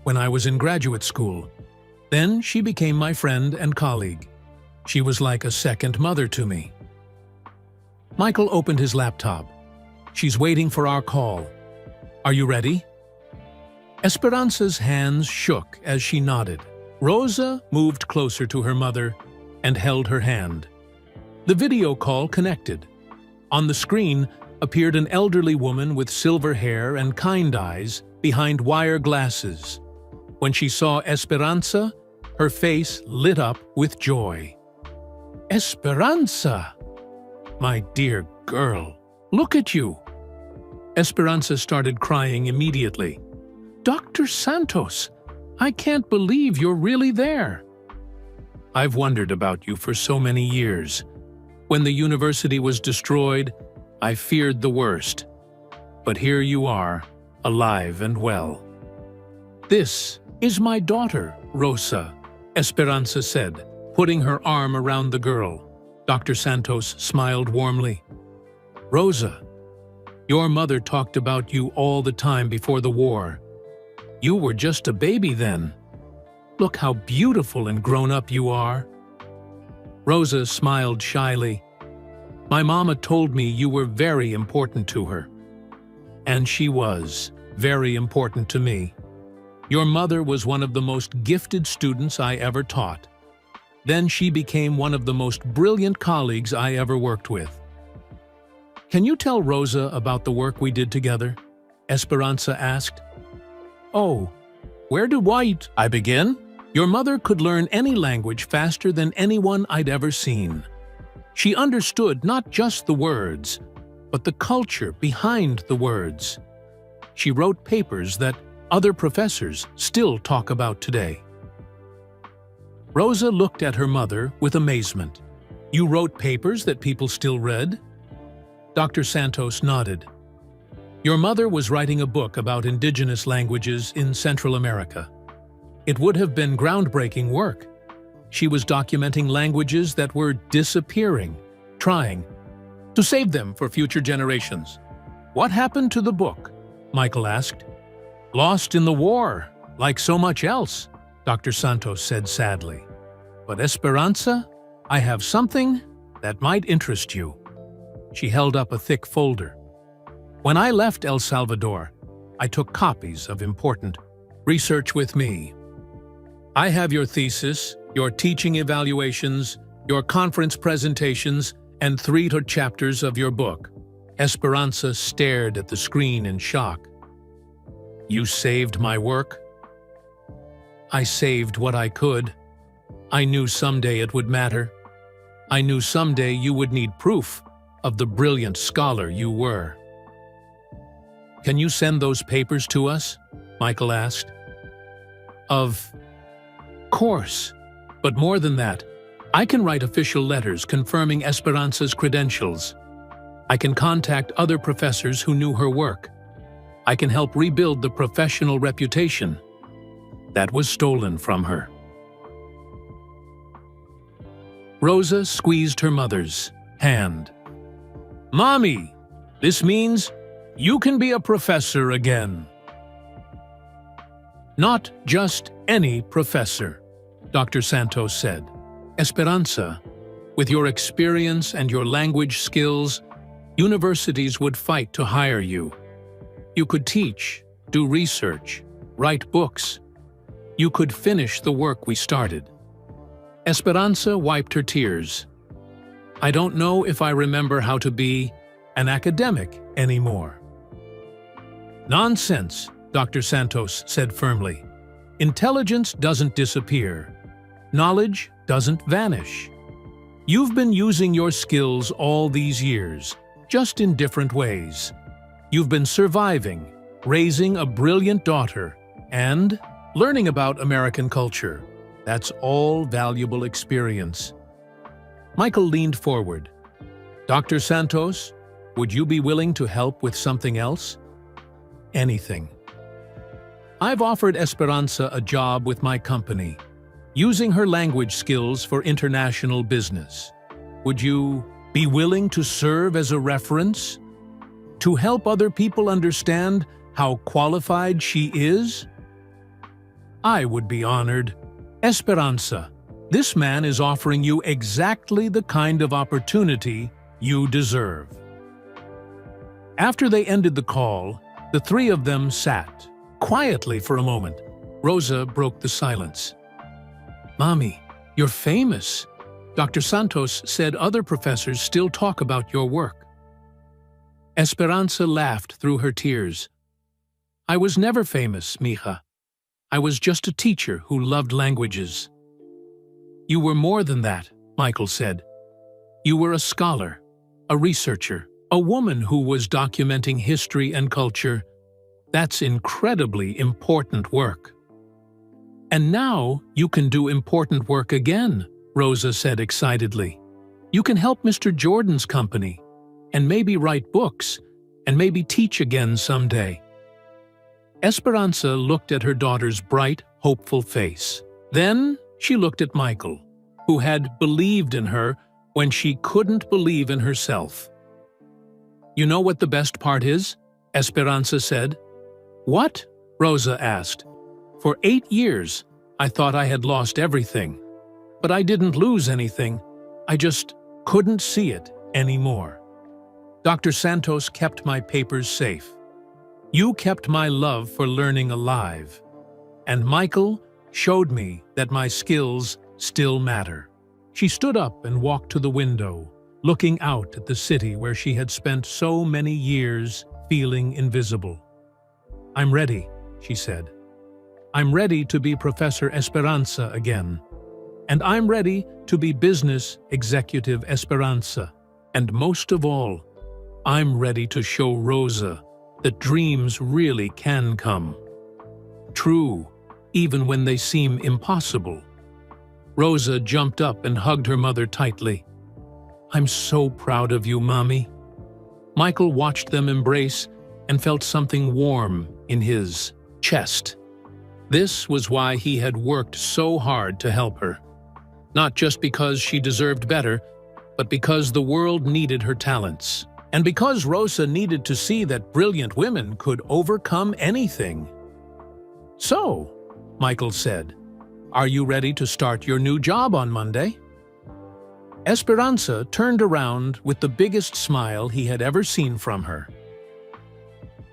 A: when I was in graduate school. Then she became my friend and colleague. She was like a second mother to me. Michael opened his laptop. She's waiting for our call. Are you ready? Esperanza's hands shook as she nodded. Rosa moved closer to her mother and held her hand. The video call connected. On the screen appeared an elderly woman with silver hair and kind eyes behind wire glasses. When she saw Esperanza, her face lit up with joy. "Esperanza! My dear girl, look at you!" Esperanza started crying immediately. "Dr. Santos, I can't believe you're really there." "I've wondered about you for so many years. When the university was destroyed, I feared the worst. But here you are, alive and well." "This is my daughter, Rosa," Esperanza said, putting her arm around the girl. Dr. Santos smiled warmly. "Rosa, your mother talked about you all the time before the war. You were just a baby then. Look how beautiful and grown-up you are." Rosa smiled shyly. "My mama told me you were very important to her." And she was very important to me. Your mother was one of the most gifted students I ever taught. Then she became one of the most brilliant colleagues I ever worked with. "Can you tell Rosa about the work we did together?" Esperanza asked. "Oh, where do I begin?" Your mother could learn any language faster than anyone I'd ever seen. She understood not just the words, but the culture behind the words. She wrote papers that other professors still talk about today. Rosa looked at her mother with amazement. "You wrote papers that people still read?" Dr. Santos nodded. "Your mother was writing a book about indigenous languages in Central America. It would have been groundbreaking work. She was documenting languages that were disappearing, trying to save them for future generations." "What happened to the book?" Michael asked. "Lost in the war, like so much else," Dr. Santos said sadly. "But Esperanza, I have something that might interest you." She held up a thick folder. "When I left El Salvador, I took copies of important research with me. I have your thesis, your teaching evaluations, your conference presentations, and 3 chapters of your book." Esperanza stared at the screen in shock. "You saved my work?" "I saved what I could. I knew someday it would matter. I knew someday you would need proof of the brilliant scholar you were." "Can you send those papers to us?" Michael asked. Of course. But more than that, I can write official letters confirming Esperanza's credentials. I can contact other professors who knew her work. I can help rebuild the professional reputation that was stolen from her. Rosa squeezed her mother's hand. "Mommy, this means you can be a professor again." "Not just any professor," Dr. Santos said. "Esperanza, with your experience and your language skills, universities would fight to hire you. You could teach, do research, write books. You could finish the work we started." Esperanza wiped her tears. "I don't know if I remember how to be an academic anymore." "Nonsense," Dr. Santos said firmly. "Intelligence doesn't disappear. Knowledge doesn't vanish. You've been using your skills all these years, just in different ways. You've been surviving, raising a brilliant daughter, and learning about American culture. That's all valuable experience." Michael leaned forward. "Dr. Santos, would you be willing to help with something else?" "Anything." "I've offered Esperanza a job with my company, using her language skills for international business. Would you be willing to serve as a reference? To help other people understand how qualified she is?" "I would be honored. Esperanza, this man is offering you exactly the kind of opportunity you deserve." After they ended the call, the 3 of them sat, quietly for a moment. Rosa broke the silence. "Mommy, you're famous. Dr. Santos said other professors still talk about your work." Esperanza laughed through her tears. "I was never famous, mija. I was just a teacher who loved languages." "You were more than that," Michael said. "You were a scholar, a researcher, a woman who was documenting history and culture. That's incredibly important work." "And now you can do important work again," Rosa said excitedly. "You can help Mr. Jordan's company, and maybe write books, and maybe teach again someday." Esperanza looked at her daughter's bright, hopeful face. Then she looked at Michael, who had believed in her when she couldn't believe in herself. "You know what the best part is?" Esperanza said. "What?" Rosa asked. "For 8 years, I thought I had lost everything. But I didn't lose anything. I just couldn't see it anymore. Dr. Santos kept my papers safe. You kept my love for learning alive. And Michael showed me that my skills still matter." She stood up and walked to the window, looking out at the city where she had spent so many years feeling invisible. "I'm ready," she said. "I'm ready to be Professor Esperanza again. And I'm ready to be Business Executive Esperanza. And most of all, I'm ready to show Rosa that dreams really can come true, even when they seem impossible." Rosa jumped up and hugged her mother tightly. "I'm so proud of you, Mommy." Michael watched them embrace and felt something warm in his chest. This was why he had worked so hard to help her. Not just because she deserved better, but because the world needed her talents. And because Rosa needed to see that brilliant women could overcome anything. "So," Michael said, "are you ready to start your new job on Monday?" Esperanza turned around with the biggest smile he had ever seen from her.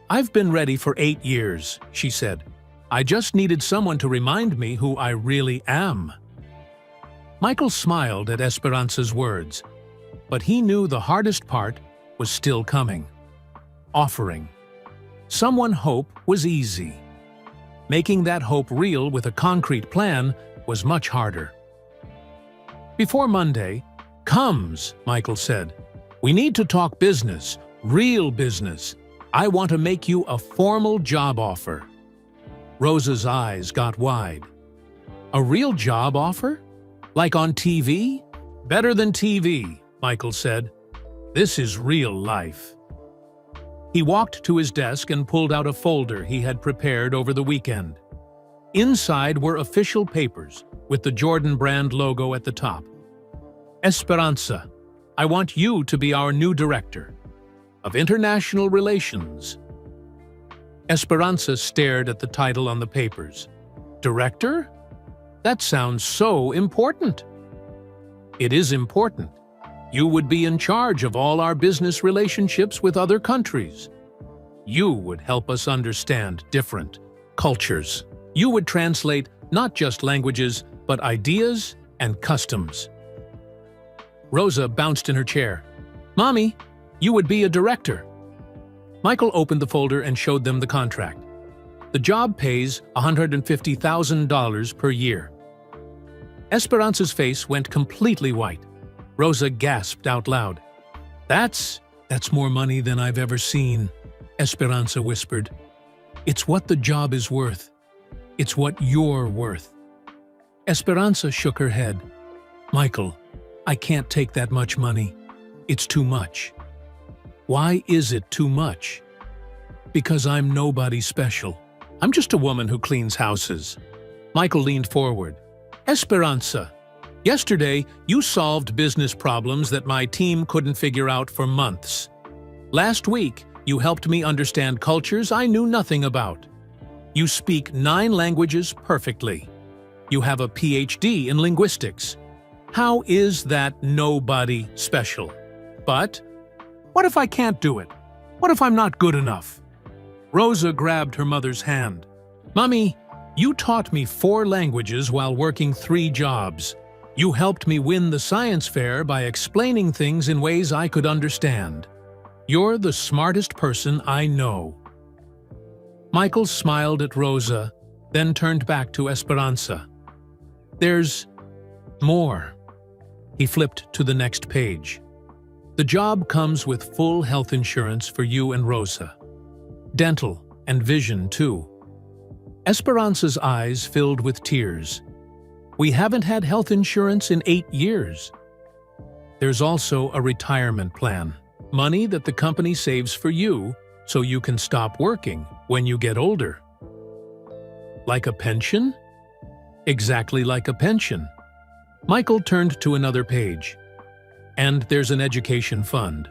A: "I've been ready for 8 years," she said. "I just needed someone to remind me who I really am." Michael smiled at Esperanza's words, but he knew the hardest part was still coming. Offering someone hope was easy. Making that hope real with a concrete plan was much harder. "Before Monday comes," Michael said, "we need to talk business, real business. I want to make you a formal job offer." Rosa's eyes got wide. "A real job offer? Like on TV?" "Better than TV," Michael said. "This is real life." He walked to his desk and pulled out a folder he had prepared over the weekend. Inside were official papers with the Jordan brand logo at the top. "Esperanza, I want you to be our new director of International Relations." Esperanza stared at the title on the papers. "Director? That sounds so important." "It is important. You would be in charge of all our business relationships with other countries. You would help us understand different cultures. You would translate not just languages, but ideas and customs." Rosa bounced in her chair. "Mommy, you would be a director." Michael opened the folder and showed them the contract. The job pays $150,000 per year. Esperanza's face went completely white. Rosa gasped out loud. That's more money than I've ever seen," Esperanza whispered. "It's what the job is worth. It's what you're worth." Esperanza shook her head. "Michael, I can't take that much money. It's too much." "Why is it too much?" "Because I'm nobody special. I'm just a woman who cleans houses." Michael leaned forward. "Esperanza, yesterday you solved business problems that my team couldn't figure out for months. Last week, you helped me understand cultures I knew nothing about. You speak 9 languages perfectly. You have a PhD in linguistics. How is that nobody special? But what if I can't do it? What if I'm not good enough?" Rosa grabbed her mother's hand. Mommy, you taught me 4 languages while working 3 jobs. You helped me win the science fair by explaining things in ways I could understand. You're the smartest person I know. Michael smiled at Rosa, then turned back to Esperanza. There's more. He flipped to the next page. The job comes with full health insurance for you and Rosa. Dental and vision, too. Esperanza's eyes filled with tears. We haven't had health insurance in 8 years. There's also a retirement plan. Money that the company saves for you so you can stop working when you get older. Like a pension? Exactly like a pension. Michael turned to another page. And there's an education fund.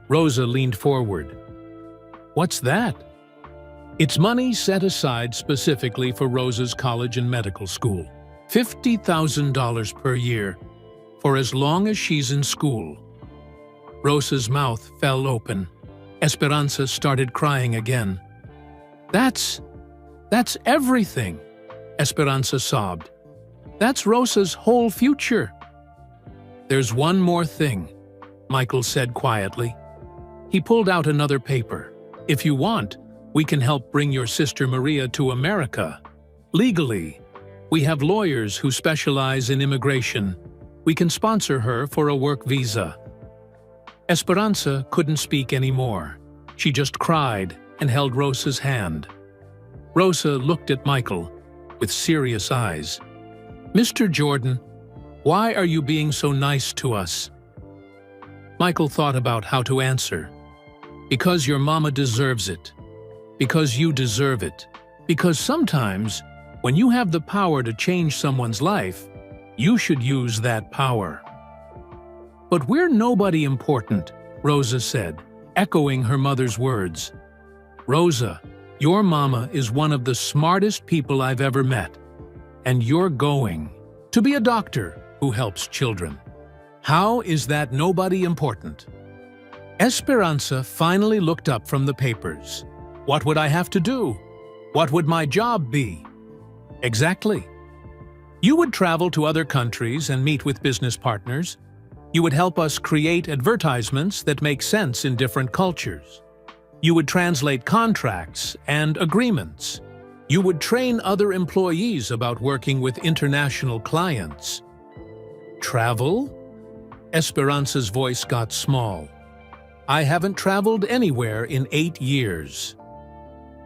A: Rosa leaned forward. What's that? It's money set aside specifically for Rosa's college and medical school. $50,000 per year, for as long as she's in school. Rosa's mouth fell open. Esperanza started crying again. That's everything, Esperanza sobbed. That's Rosa's whole future. There's one more thing, Michael said quietly. He pulled out another paper. If you want, we can help bring your sister Maria to America. Legally, we have lawyers who specialize in immigration. We can sponsor her for a work visa. Esperanza couldn't speak anymore. She just cried and held Rosa's hand. Rosa looked at Michael with serious eyes. Mr. Jordan, why are you being so nice to us? Michael thought about how to answer. Because your mama deserves it. Because you deserve it. Because sometimes, when you have the power to change someone's life, you should use that power. But we're nobody important, Rosa said, echoing her mother's words. Rosa, your mama is one of the smartest people I've ever met, and you're going to be a doctor who helps children. How is that nobody important? Esperanza finally looked up from the papers. What would I have to do? What would my job be? Exactly. You would travel to other countries and meet with business partners. You would help us create advertisements that make sense in different cultures. You would translate contracts and agreements. You would train other employees about working with international clients. Travel? Esperanza's voice got small. I haven't traveled anywhere in 8 years.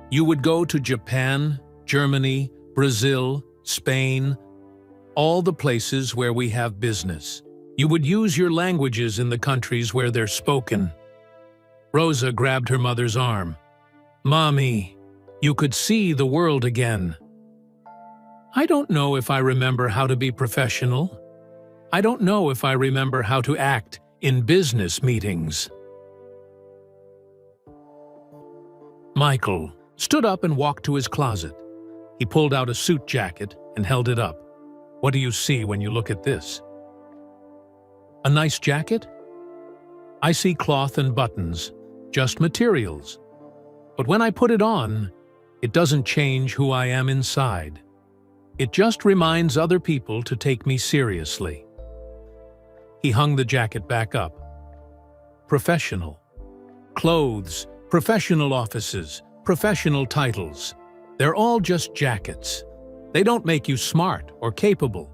A: You would go to Japan, Germany, Brazil, Spain, all the places where we have business. You would use your languages in the countries where they're spoken. Rosa grabbed her mother's arm. Mommy, you could see the world again. I don't know if I remember how to be professional. I don't know if I remember how to act in business meetings. Michael stood up and walked to his closet. He pulled out a suit jacket and held it up. What do you see when you look at this? A nice jacket? I see cloth and buttons, just materials. But when I put it on, it doesn't change who I am inside. It just reminds other people to take me seriously. He hung the jacket back up. Professional. Clothes, professional offices, professional titles. They're all just jackets. They don't make you smart or capable.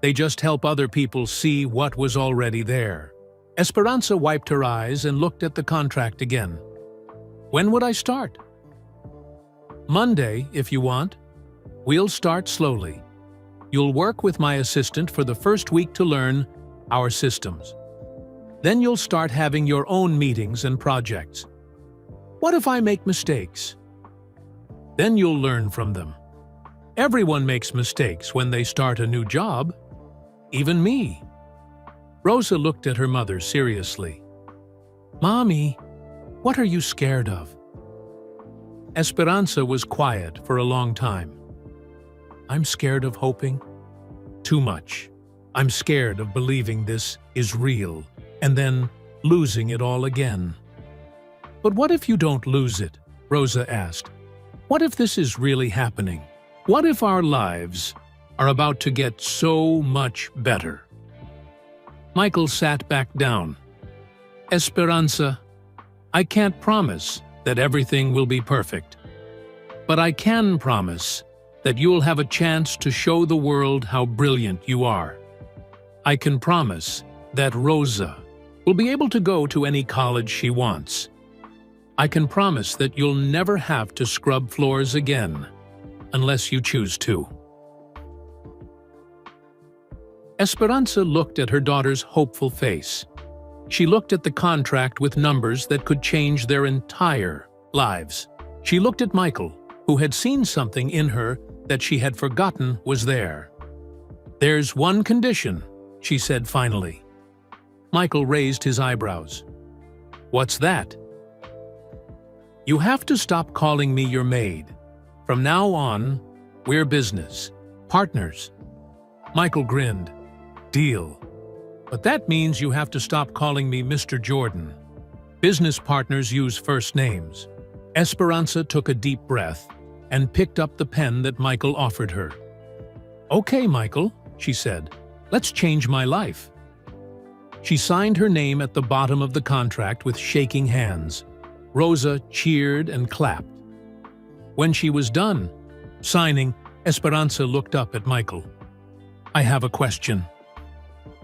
A: They just help other people see what was already there. Esperanza wiped her eyes and looked at the contract again. When would I start? Monday, if you want. We'll start slowly. You'll work with my assistant for the first week to learn our systems. Then you'll start having your own meetings and projects. What if I make mistakes? Then you'll learn from them. Everyone makes mistakes when they start a new job. Even me. Rosa looked at her mother seriously. Mommy, what are you scared of? Esperanza was quiet for a long time. I'm scared of hoping. Too much. I'm scared of believing this is real and then losing it all again. But what if you don't lose it? Rosa asked. What if this is really happening? What if our lives are about to get so much better? Michael sat back down. Esperanza, I can't promise that everything will be perfect, but I can promise that you'll have a chance to show the world how brilliant you are. I can promise that Rosa will be able to go to any college she wants. I can promise that you'll never have to scrub floors again, unless you choose to. Esperanza looked at her daughter's hopeful face. She looked at the contract with numbers that could change their entire lives. She looked at Michael, who had seen something in her that she had forgotten was there. "There's one condition," she said finally. Michael raised his eyebrows. "What's that?" "You have to stop calling me your maid. From now on, we're business partners." Michael grinned. "Deal. But that means you have to stop calling me Mr. Jordan. Business partners use first names." Esperanza took a deep breath and picked up the pen that Michael offered her. "Okay, Michael," she said. "Let's change my life." She signed her name at the bottom of the contract with shaking hands. Rosa cheered and clapped. When she was done signing, Esperanza looked up at Michael. "I have a question."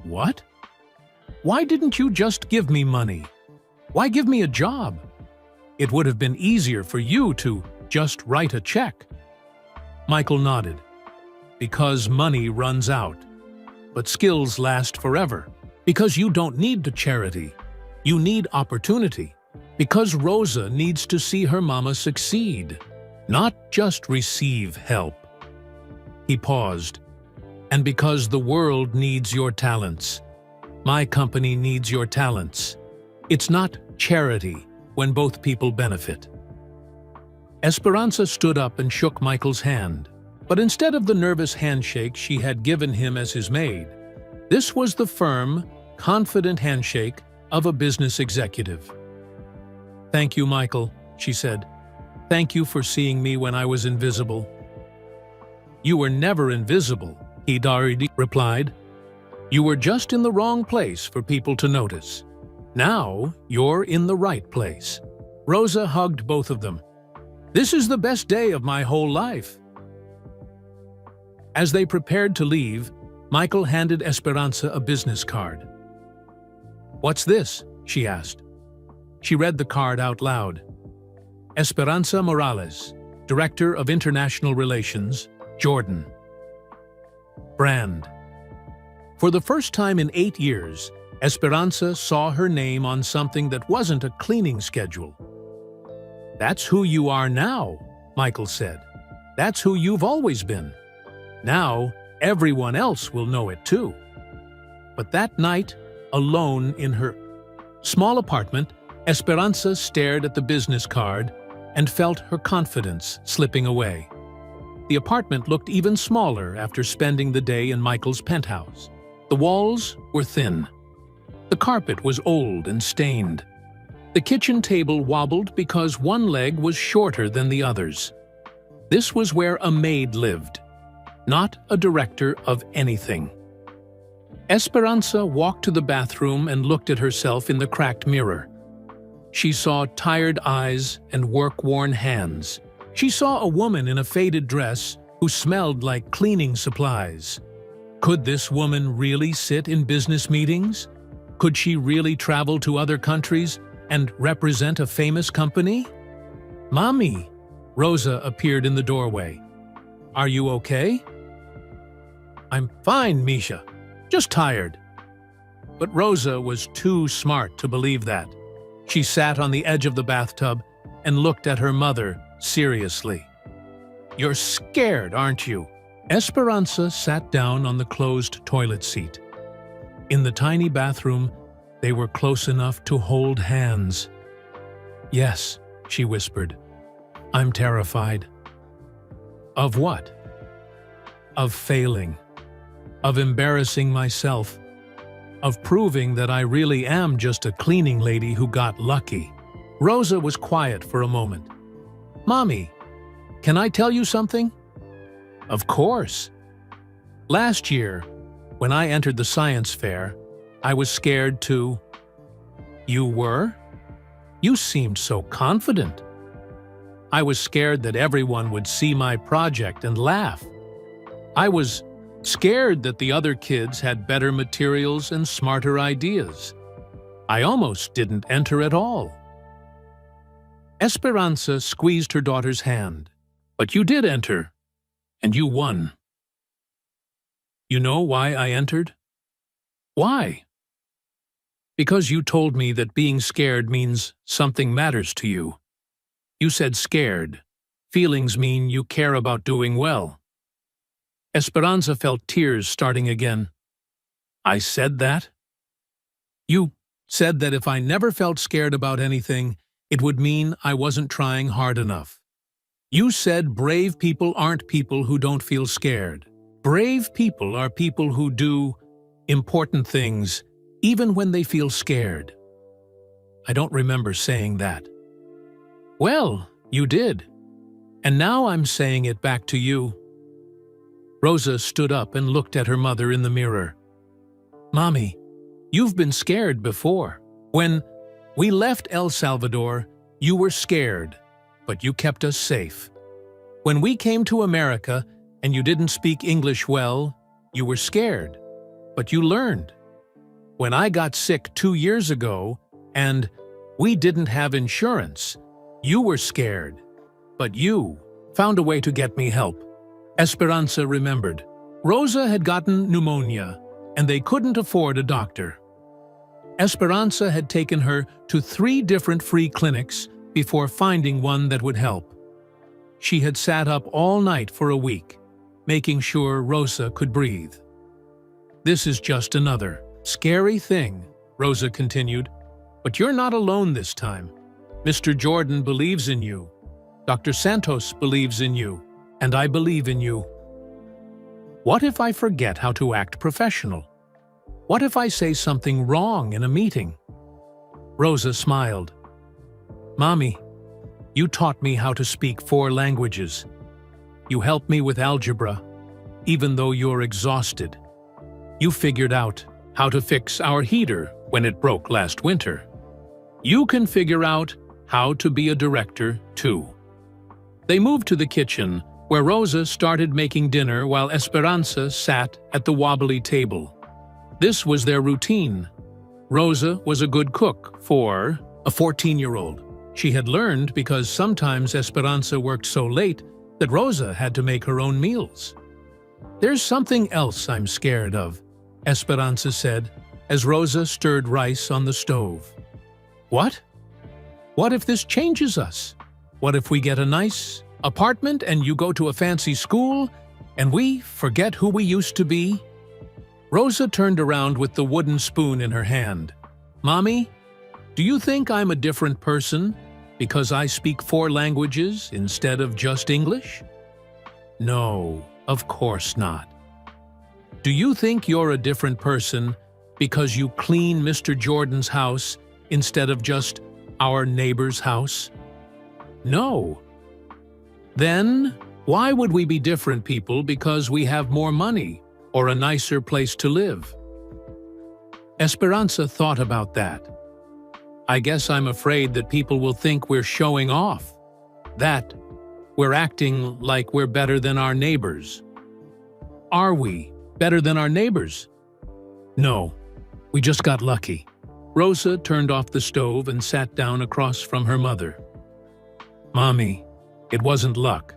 A: "What?" "Why didn't you just give me money? Why give me a job? It would have been easier for you to just write a check." Michael nodded. "Because money runs out, but skills last forever. Because you don't need the charity, you need opportunity. Because Rosa needs to see her mama succeed, not just receive help." He paused. "And because the world needs your talents. My company needs your talents. It's not charity when both people benefit." Esperanza stood up and shook Michael's hand. But instead of the nervous handshake she had given him as his maid, this was the firm, confident handshake of a business executive. "Thank you, Michael," she said. "Thank you for seeing me when I was invisible." "You were never invisible," he replied. "You were just in the wrong place for people to notice. Now you're in the right place." Rosa hugged both of them. "This is the best day of my whole life." As they prepared to leave, Michael handed Esperanza a business card. "What's this?" she asked. She read the card out loud. "Esperanza Morales, Director of International Relations, Jordan." Brand. For the first time in 8 years, Esperanza saw her name on something that wasn't a cleaning schedule. "That's who you are now," Michael said. "That's who you've always been. Now, everyone else will know it too." But that night, alone in her small apartment, Esperanza stared at the business card and felt her confidence slipping away. The apartment looked even smaller after spending the day in Michael's penthouse. The walls were thin. The carpet was old and stained. The kitchen table wobbled because one leg was shorter than the others. This was where a maid lived, not a director of anything. Esperanza walked to the bathroom and looked at herself in the cracked mirror. She saw tired eyes and work-worn hands. She saw a woman in a faded dress who smelled like cleaning supplies. Could this woman really sit in business meetings? Could she really travel to other countries and represent a famous company? "Mommy!" Rosa appeared in the doorway. "Are you okay?" "I'm fine, Misha. Just tired." But Rosa was too smart to believe that. She sat on the edge of the bathtub and looked at her mother seriously. "You're scared, aren't you?" Esperanza sat down on the closed toilet seat. In the tiny bathroom, they were close enough to hold hands. "Yes," she whispered. "I'm terrified." "Of what?" "Of failing. Of embarrassing myself. Of proving that I really am just a cleaning lady who got lucky." Rosa was quiet for a moment. "Mommy, Can I tell you something? Of course. Last year, when I entered the science fair, I was scared too. You were? You seemed so confident. I was scared that everyone would see my project and laugh. I was scared that the other kids had better materials and smarter ideas. I almost didn't enter at all. Esperanza squeezed her daughter's hand. But you did enter, and you won. You know why I entered? Why? Because you told me that being scared means something matters to you. You said scared. Feelings mean you care about doing well. Esperanza felt tears starting again. I said that? You said that if I never felt scared about anything, it would mean I wasn't trying hard enough. You said brave people aren't people who don't feel scared. Brave people are people who do important things even when they feel scared. I don't remember saying that. Well, you did. And now I'm saying it back to you. Rosa stood up and looked at her mother in the mirror. Mommy, you've been scared before. When we left El Salvador, you were scared, but you kept us safe. When we came to America and you didn't speak English well, you were scared, but you learned. When I got sick 2 years ago and we didn't have insurance, you were scared, but you found a way to get me help. Esperanza remembered. Rosa had gotten pneumonia, and they couldn't afford a doctor. Esperanza had taken her to 3 different free clinics before finding one that would help. She had sat up all night for a week, making sure Rosa could breathe. This is just another scary thing, Rosa continued, but you're not alone this time. Mr. Jordan believes in you. Dr. Santos believes in you. And I believe in you. What if I forget how to act professional? What if I say something wrong in a meeting? Rosa smiled. Mommy, you taught me how to speak 4 languages. You helped me with algebra, even though you're exhausted. You figured out how to fix our heater when it broke last winter. You can figure out how to be a director, too. They moved to the kitchen, where Rosa started making dinner while Esperanza sat at the wobbly table. This was their routine. Rosa was a good cook for a 14-year-old. She had learned because sometimes Esperanza worked so late that Rosa had to make her own meals. There's something else I'm scared of, Esperanza said, as Rosa stirred rice on the stove. What? What if this changes us? What if we get a nice apartment and you go to a fancy school and we forget who we used to be? Rosa turned around with the wooden spoon in her hand. Mommy, do you think I'm a different person because I speak 4 languages instead of just English? No, of course not. Do you think you're a different person because you clean Mr. Jordan's house instead of just our neighbor's house? No. Then, why would we be different people because we have more money or a nicer place to live? Esperanza thought about that. I guess I'm afraid that people will think we're showing off, that we're acting like we're better than our neighbors. Are we better than our neighbors? No, we just got lucky. Rosa turned off the stove and sat down across from her mother. Mommy, it wasn't luck.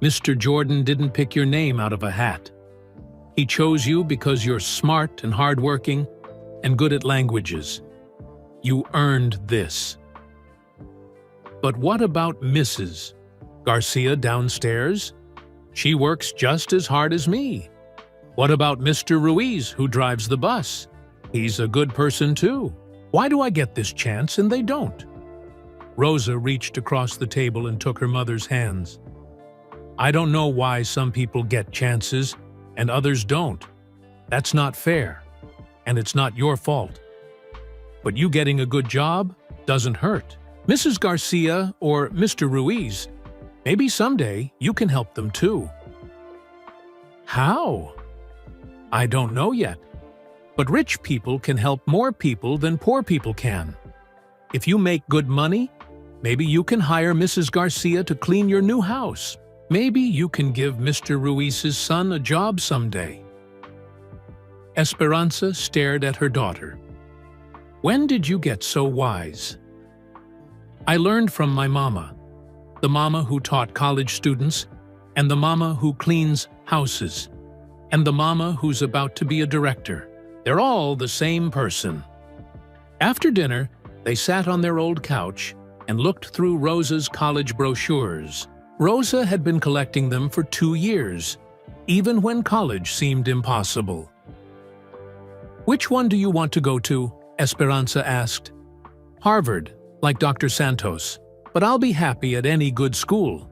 A: Mr. Jordan didn't pick your name out of a hat. He chose you because you're smart and hardworking and good at languages. You earned this. But what about Mrs. Garcia downstairs? She works just as hard as me. What about Mr. Ruiz, who drives the bus? He's a good person too. Why do I get this chance and they don't? Rosa reached across the table and took her mother's hands. I don't know why some people get chances and others don't. That's not fair, and it's not your fault. But you getting a good job doesn't hurt. Mrs. Garcia or Mr. Ruiz Maybe someday you can help them too. How? I don't know yet. But rich people can help more people than poor people can. If you make good money, maybe you can hire Mrs. Garcia to clean your new house. Maybe you can give Mr. Ruiz's son a job someday. Esperanza stared at her daughter. When did you get so wise? I learned from my mama, the mama who taught college students, and the mama who cleans houses, and the mama who's about to be a director. They're all the same person. After dinner, they sat on their old couch and looked through Rosa's college brochures. Rosa had been collecting them for 2 years, even when college seemed impossible. Which one do you want to go to? Esperanza asked. Harvard, like Dr. Santos, but I'll be happy at any good school.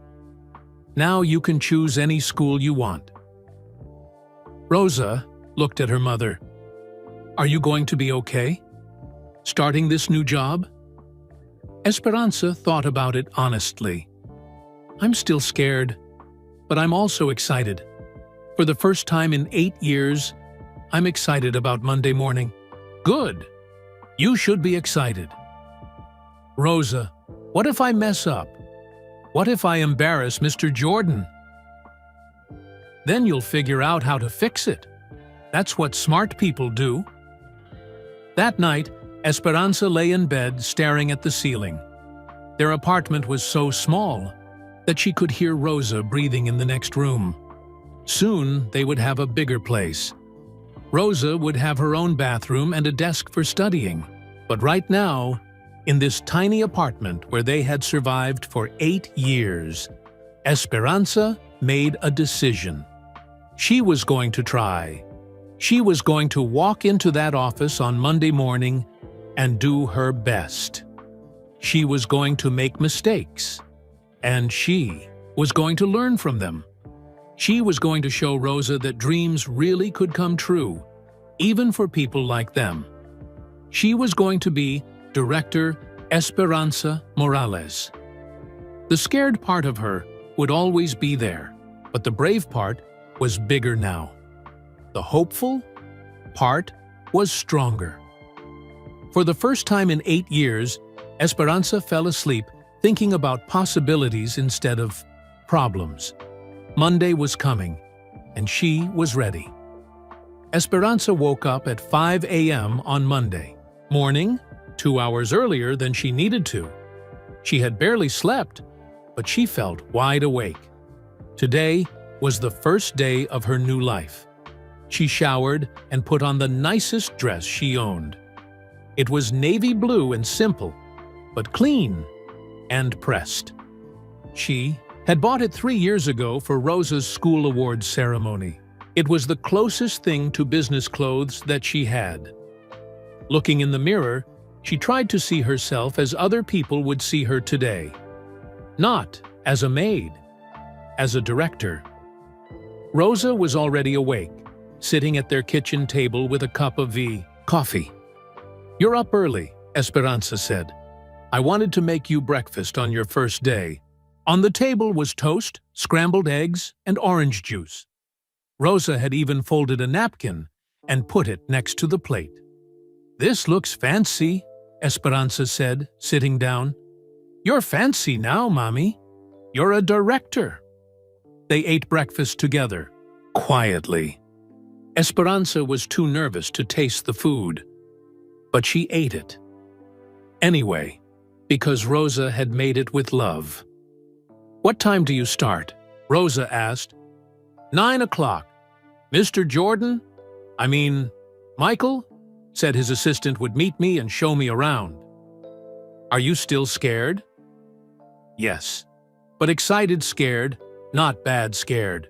A: Now you can choose any school you want. Rosa looked at her mother. Are you going to be okay? Starting this new job? Esperanza thought about it honestly. I'm still scared, but I'm also excited. For the first time in 8 years, I'm excited about Monday morning. Good. You should be excited. Rosa, what if I mess up? What if I embarrass Mr. Jordan? Then you'll figure out how to fix it. That's what smart people do. That night, Esperanza lay in bed staring at the ceiling. Their apartment was so small that she could hear Rosa breathing in the next room. Soon, they would have a bigger place. Rosa would have her own bathroom and a desk for studying. But right now, in this tiny apartment where they had survived for 8 years, Esperanza made a decision. She was going to try. She was going to walk into that office on Monday morning and do her best. She was going to make mistakes, and she was going to learn from them. She was going to show Rosa that dreams really could come true, even for people like them. She was going to be Director Esperanza Morales. The scared part of her would always be there, but the brave part was bigger now. The hopeful part was stronger. For the first time in 8 years, Esperanza fell asleep thinking about possibilities instead of problems. Monday was coming, and she was ready. Esperanza woke up at 5 a.m. on Monday morning, 2 hours earlier than she needed to. She had barely slept, but she felt wide awake. Today was the first day of her new life. She showered and put on the nicest dress she owned. It was navy blue and simple, but clean and pressed. She had bought it 3 years ago for Rosa's school awards ceremony. It was the closest thing to business clothes that she had. Looking in the mirror, she tried to see herself as other people would see her today. Not as a maid, as a director. Rosa was already awake, sitting at their kitchen table with a cup of coffee. You're up early, Esperanza said. I wanted to make you breakfast on your first day. On the table was toast, scrambled eggs, and orange juice. Rosa had even folded a napkin and put it next to the plate. This looks fancy, Esperanza said, sitting down. You're fancy now, Mommy. You're a director. They ate breakfast together, quietly. Esperanza was too nervous to taste the food, but she ate it. Anyway, because Rosa had made it with love. What time do you start? Rosa asked. 9 o'clock. Mr. Jordan, Michael, said his assistant would meet me and show me around. Are you still scared? Yes, but excited scared, not bad scared.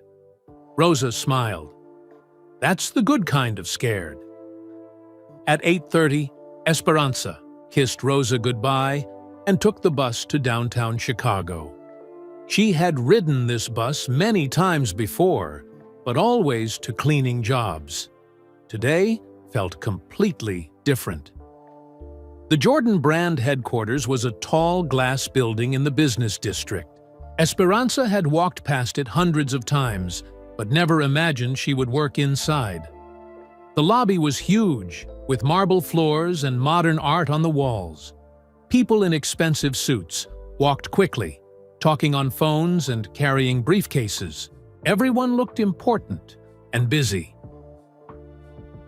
A: Rosa smiled. That's the good kind of scared. At 8:30, Esperanza kissed Rosa goodbye and took the bus to downtown Chicago. She had ridden this bus many times before, but always to cleaning jobs. Today felt completely different. The Jordan brand headquarters was a tall glass building in the business district. Esperanza had walked past it hundreds of times, but never imagined she would work inside. The lobby was huge, with marble floors and modern art on the walls. People in expensive suits walked quickly, talking on phones and carrying briefcases. Everyone looked important and busy.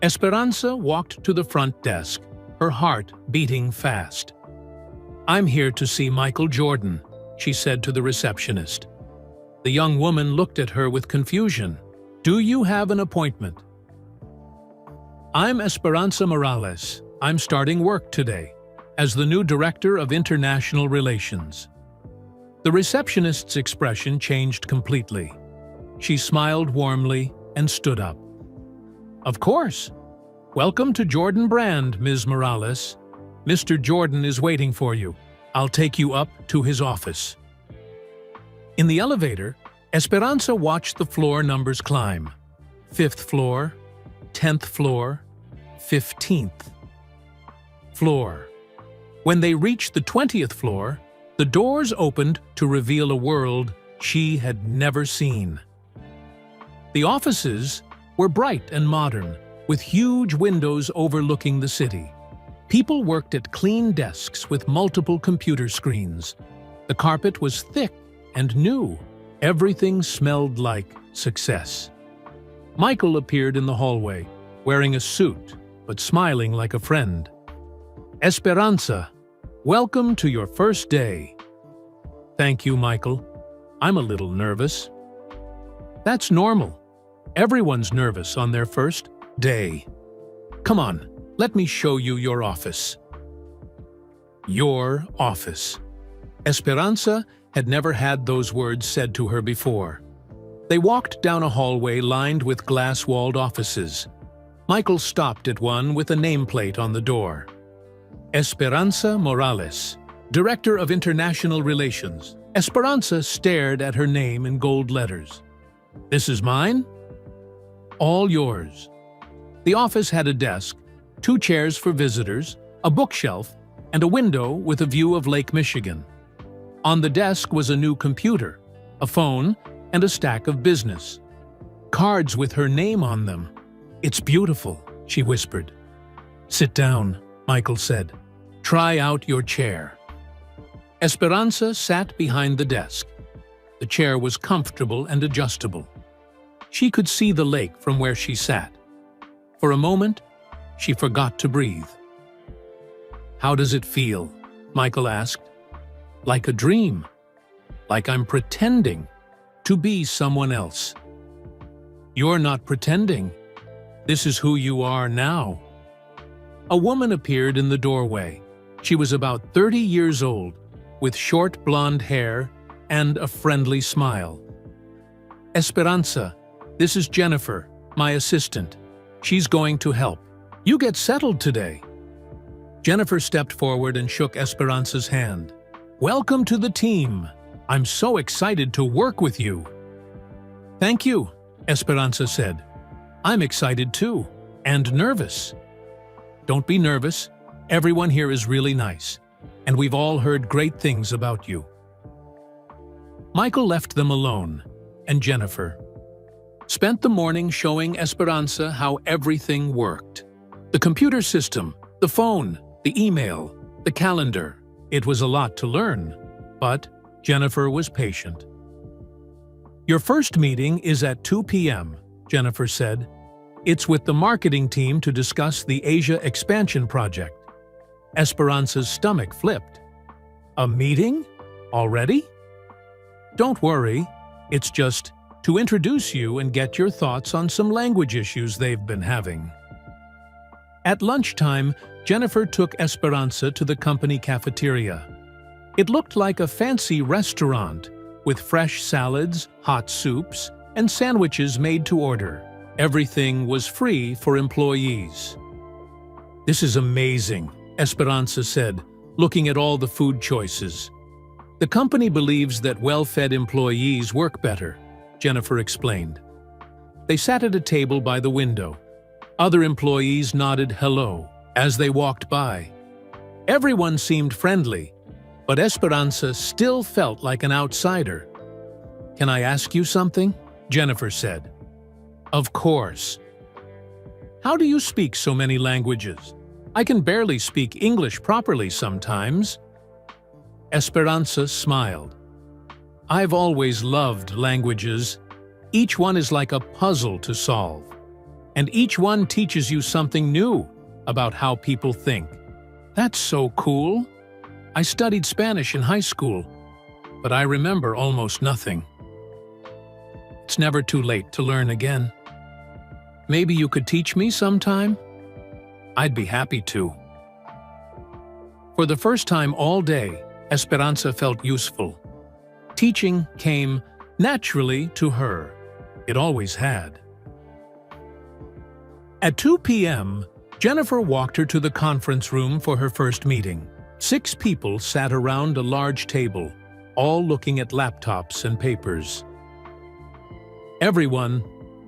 A: Esperanza walked to the front desk, her heart beating fast. "I'm here to see Michael Jordan," she said to the receptionist. The young woman looked at her with confusion. "Do you have an appointment?" "I'm Esperanza Morales. I'm starting work today, as the new Director of International Relations." The receptionist's expression changed completely. She smiled warmly and stood up. "Of course. Welcome to Jordan Brand, Ms. Morales. Mr. Jordan is waiting for you. I'll take you up to his office." In the elevator, Esperanza watched the floor numbers climb. 5th floor, 10th floor, 15th floor. When they reached the 20th floor, the doors opened to reveal a world she had never seen. The offices were bright and modern, with huge windows overlooking the city. People worked at clean desks with multiple computer screens. The carpet was thick and new. Everything smelled like success. Michael appeared in the hallway, wearing a suit, but smiling like a friend. "Esperanza, welcome to your first day." "Thank you, Michael. I'm a little nervous." "That's normal. Everyone's nervous on their first day. Come on, let me show you your office." Your office. Esperanza had never had those words said to her before. They walked down a hallway lined with glass-walled offices. Michael stopped at one with a nameplate on the door. Esperanza Morales, Director of International Relations. Esperanza stared at her name in gold letters. "This is mine?" "All yours." The office had a desk, 2 chairs for visitors, a bookshelf, and a window with a view of Lake Michigan. On the desk was a new computer, a phone, and a stack of business. Cards with her name on them. "It's beautiful," she whispered. "Sit down," Michael said. "Try out your chair." Esperanza sat behind the desk. The chair was comfortable and adjustable. She could see the lake from where she sat. For a moment, she forgot to breathe. "How does it feel?" Michael asked. "Like a dream. Like I'm pretending to be someone else." "You're not pretending. This is who you are now." A woman appeared in the doorway. She was about 30 years old, with short blonde hair and a friendly smile. "Esperanza, this is Jennifer, my assistant. She's going to help. You get settled today." Jennifer stepped forward and shook Esperanza's hand. "Welcome to the team. I'm so excited to work with you." "Thank you," Esperanza said. "I'm excited too, and nervous." "Don't be nervous. Everyone here is really nice, and we've all heard great things about you." Michael left them alone, and Jennifer spent the morning showing Esperanza how everything worked. The computer system, the phone, the email, the calendar. It was a lot to learn, but Jennifer was patient. "Your first meeting is at 2 p.m., Jennifer said. "It's with the marketing team to discuss the Asia expansion project." Esperanza's stomach flipped. "A meeting? Already?" "Don't worry. It's just to introduce you and get your thoughts on some language issues they've been having." At lunchtime, Jennifer took Esperanza to the company cafeteria. It looked like a fancy restaurant, with fresh salads, hot soups, and sandwiches made to order. Everything was free for employees. "This is amazing," Esperanza said, looking at all the food choices. "The company believes that well-fed employees work better," Jennifer explained. They sat at a table by the window. Other employees nodded hello as they walked by. Everyone seemed friendly, but Esperanza still felt like an outsider. Can I ask you something? Jennifer said. Of course. How do you speak so many languages? I can barely speak English properly sometimes. Esperanza smiled. I've always loved languages. Each one is like a puzzle to solve. And each one teaches you something new about how people think. That's so cool. I studied Spanish in high school, but I remember almost nothing. It's never too late to learn again. Maybe you could teach me sometime? I'd be happy to. For the first time all day, Esperanza felt useful. Teaching came naturally to her. It always had. At 2 p.m., Jennifer walked her to the conference room for her first meeting. 6 people sat around a large table, all looking at laptops and papers. Everyone,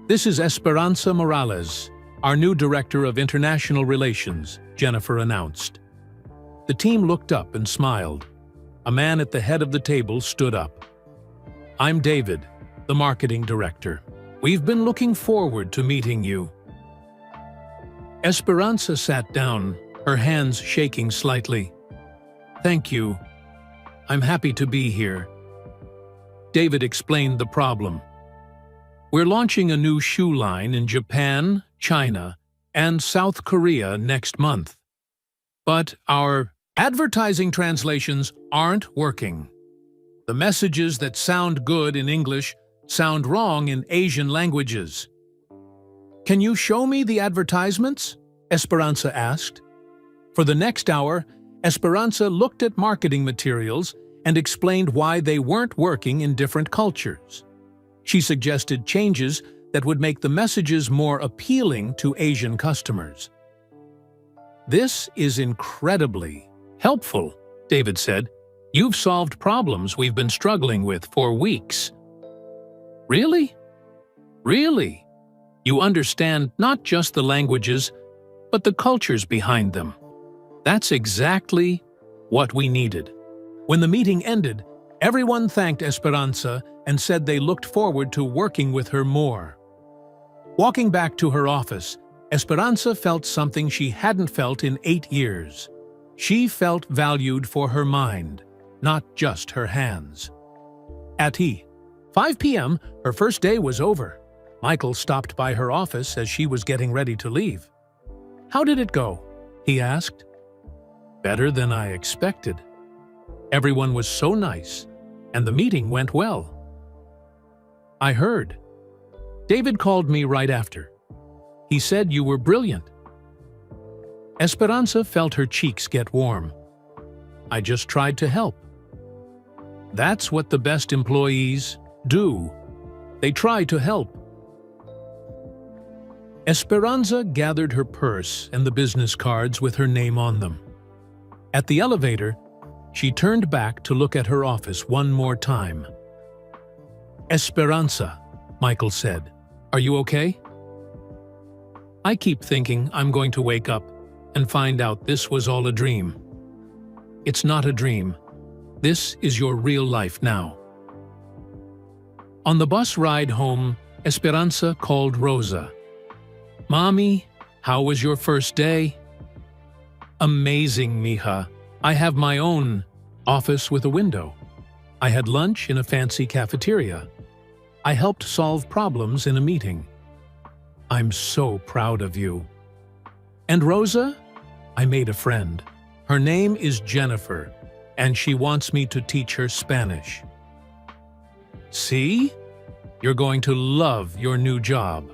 A: this is Esperanza Morales, our new Director of International Relations, Jennifer announced. The team looked up and smiled. A man at the head of the table stood up. I'm David, the Marketing Director. We've been looking forward to meeting you. Esperanza sat down, her hands shaking slightly. Thank you. I'm happy to be here. David explained the problem. We're launching a new shoe line in Japan, China, and South Korea next month. But our advertising translations aren't working. The messages that sound good in English sound wrong in Asian languages. Can you show me the advertisements? Esperanza asked. For the next hour, Esperanza looked at marketing materials and explained why they weren't working in different cultures. She suggested changes that would make the messages more appealing to Asian customers. This is incredibly helpful, David said. You've solved problems we've been struggling with for weeks. Really? Really? You understand not just the languages, but the cultures behind them. That's exactly what we needed. When the meeting ended, everyone thanked Esperanza and said they looked forward to working with her more. Walking back to her office, Esperanza felt something she hadn't felt in 8 years. She felt valued for her mind, not just her hands. At 5 p.m., her first day was over. Michael stopped by her office as she was getting ready to leave. How did it go? He asked. Better than I expected. Everyone was so nice, and the meeting went well. I heard. David called me right after. He said you were brilliant. Esperanza felt her cheeks get warm. I just tried to help. That's what the best employees do. They try to help. Esperanza gathered her purse and the business cards with her name on them. At the elevator, she turned back to look at her office one more time. Esperanza, Michael said, are you okay? I keep thinking I'm going to wake up and find out this was all a dream. It's not a dream. This is your real life now. On the bus ride home, Esperanza called Rosa. Mommy, how was your first day? Amazing, mija. I have my own office with a window. I had lunch in a fancy cafeteria. I helped solve problems in a meeting. I'm so proud of you. And Rosa? I made a friend. Her name is Jennifer, and she wants me to teach her Spanish. See? You're going to love your new job.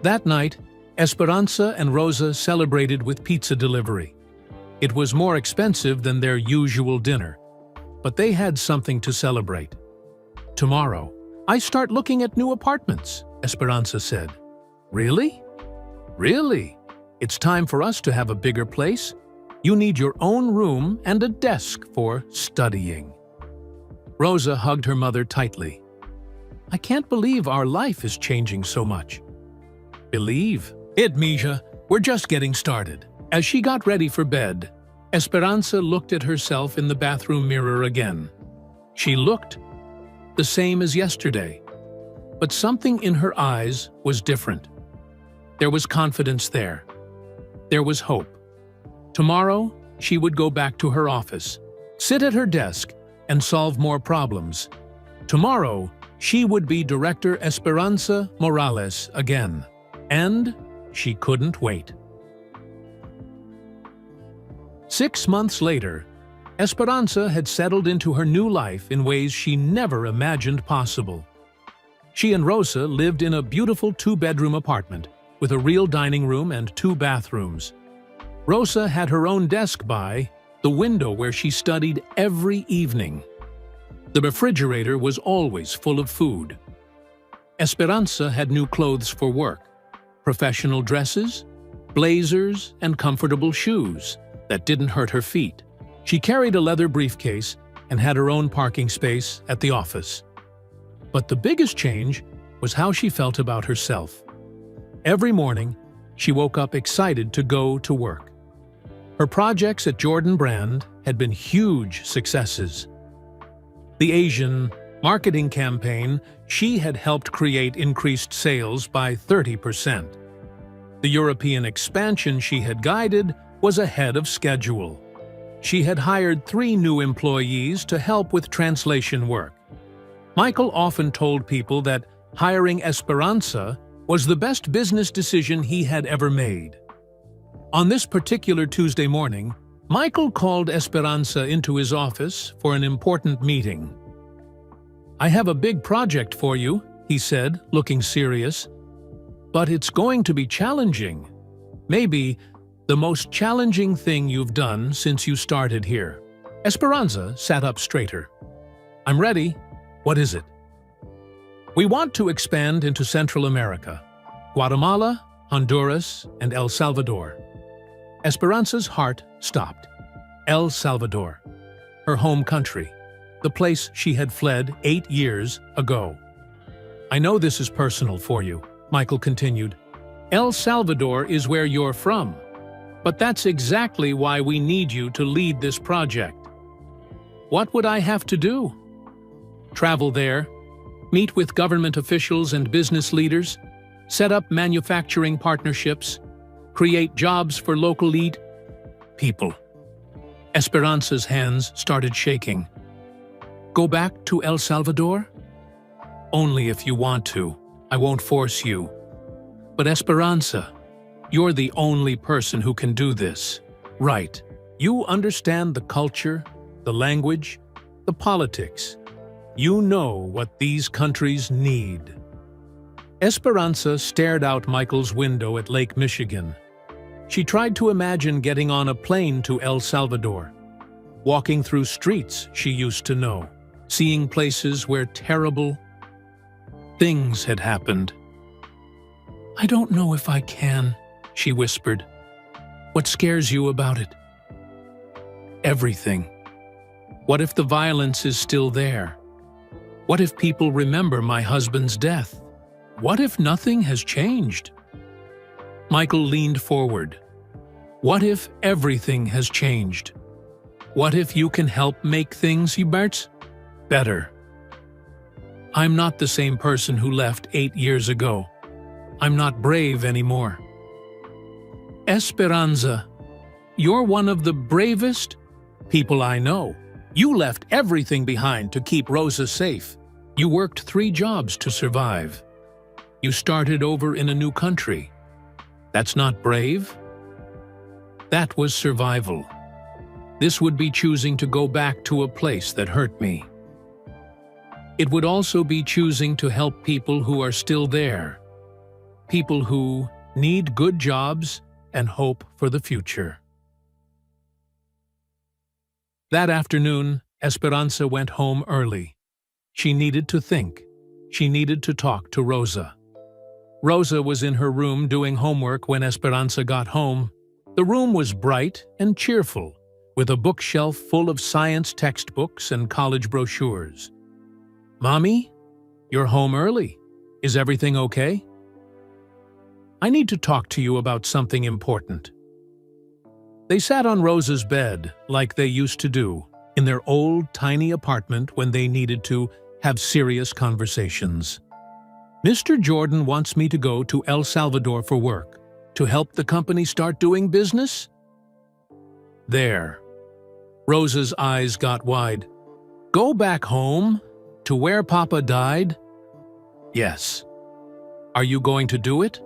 A: That night, Esperanza and Rosa celebrated with pizza delivery. It was more expensive than their usual dinner, but they had something to celebrate. Tomorrow, I start looking at new apartments, Esperanza said. Really? Really? It's time for us to have a bigger place. You need your own room and a desk for studying. Rosa hugged her mother tightly. I can't believe our life is changing so much. Believe it, mija. We're just getting started. As she got ready for bed, Esperanza looked at herself in the bathroom mirror again. She looked the same as yesterday. But something in her eyes was different. There was confidence there. There was hope. Tomorrow, she would go back to her office, sit at her desk, and solve more problems. Tomorrow, she would be Director Esperanza Morales again. And she couldn't wait. 6 months later, Esperanza had settled into her new life in ways she never imagined possible. She and Rosa lived in a beautiful 2-bedroom apartment with a real dining room and 2 bathrooms. Rosa had her own desk by the window where she studied every evening. The refrigerator was always full of food. Esperanza had new clothes for work, professional dresses, blazers, and comfortable shoes that didn't hurt her feet. She carried a leather briefcase and had her own parking space at the office. But the biggest change was how she felt about herself. Every morning, she woke up excited to go to work. Her projects at Jordan Brand had been huge successes. The Asian marketing campaign she had helped create increased sales by 30%. The European expansion she had guided was ahead of schedule. She had hired 3 new employees to help with translation work. Michael often told people that hiring Esperanza was the best business decision he had ever made. On this particular Tuesday morning, Michael called Esperanza into his office for an important meeting. "I have a big project for you," he said, looking serious. "But it's going to be challenging. Maybe the most challenging thing you've done since you started here." Esperanza sat up straighter. "I'm ready. What is it?" "We want to expand into Central America, Guatemala, Honduras, and El Salvador." Esperanza's heart stopped. El Salvador, her home country, the place she had fled 8 years ago. "I know this is personal for you," Michael continued. "El Salvador is where you're from. But that's exactly why we need you to lead this project." "What would I have to do?" "Travel there, meet with government officials and business leaders, set up manufacturing partnerships, create jobs for local people." Esperanza's hands started shaking. "Go back to El Salvador?" "Only if you want to. I won't force you." "But Esperanza, you're the only person who can do this, right? You understand the culture, the language, the politics. You know what these countries need." Esperanza stared out Michael's window at Lake Michigan. She tried to imagine getting on a plane to El Salvador, walking through streets she used to know, seeing places where terrible things had happened. "I don't know if I can," she whispered. "What scares you about it?" "Everything. What if the violence is still there? What if people remember my husband's death? What if nothing has changed?" Michael leaned forward. "What if everything has changed? What if you can help make things better? I'm not the same person who left 8 years ago. I'm not brave anymore." "Esperanza, you're one of the bravest people I know. You left everything behind to keep Rosa safe. You worked 3 jobs to survive. You started over in a new country. That's not brave. That was survival. This would be choosing to go back to a place that hurt me. It would also be choosing to help people who are still there, people who need good jobs and hope for the future." That afternoon, Esperanza went home early. She needed to think. She needed to talk to Rosa. Rosa was in her room doing homework when Esperanza got home. The room was bright and cheerful, with a bookshelf full of science textbooks and college brochures. "Mommy, you're home early. Is everything okay?" "I need to talk to you about something important." They sat on Rosa's bed like they used to do in their old, tiny apartment when they needed to have serious conversations. Mr. Jordan wants me to go to El Salvador for work, to help the company start doing business? There. Rosa's eyes got wide. Go back home? To where Papa died? Yes. Are you going to do it?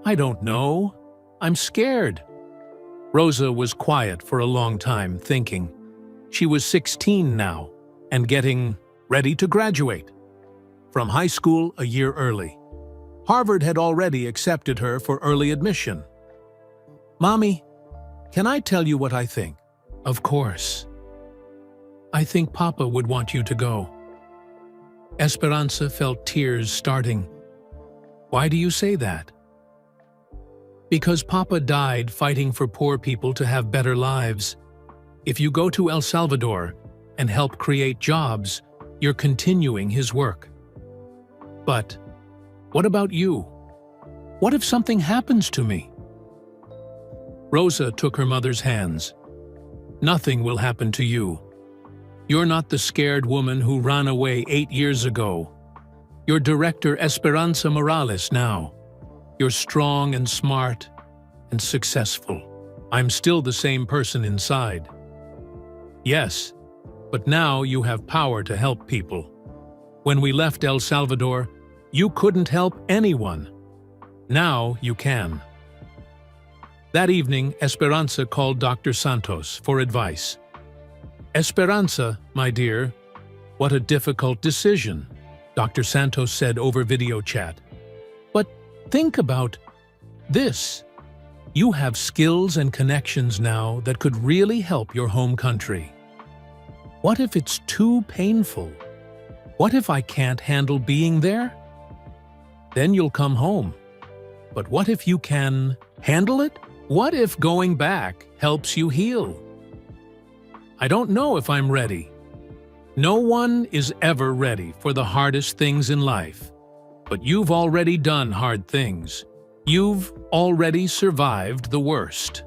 A: I don't know. I'm scared. Rosa was quiet for a long time, thinking. She was 16 now, and getting ready to graduate from high school a year early. Harvard had already accepted her for early admission. Mommy, can I tell you what I think? Of course. I think Papa would want you to go. Esperanza felt tears starting. Why do you say that? Because Papa died fighting for poor people to have better lives. If you go to El Salvador and help create jobs, you're continuing his work. But what about you? What if something happens to me? Rosa took her mother's hands. Nothing will happen to you. You're not the scared woman who ran away 8 years ago. You're Director Esperanza Morales now. You're strong and smart and successful. I'm still the same person inside. Yes, but now you have power to help people. When we left El Salvador, you couldn't help anyone. Now you can. That evening, Esperanza called Dr. Santos for advice. Esperanza, my dear, what a difficult decision, Dr. Santos said over video chat. But think about this. You have skills and connections now that could really help your home country. What if it's too painful? What if I can't handle being there? Then you'll come home. But what if you can handle it? What if going back helps you heal? I don't know if I'm ready. No one is ever ready for the hardest things in life. But you've already done hard things. You've already survived the worst.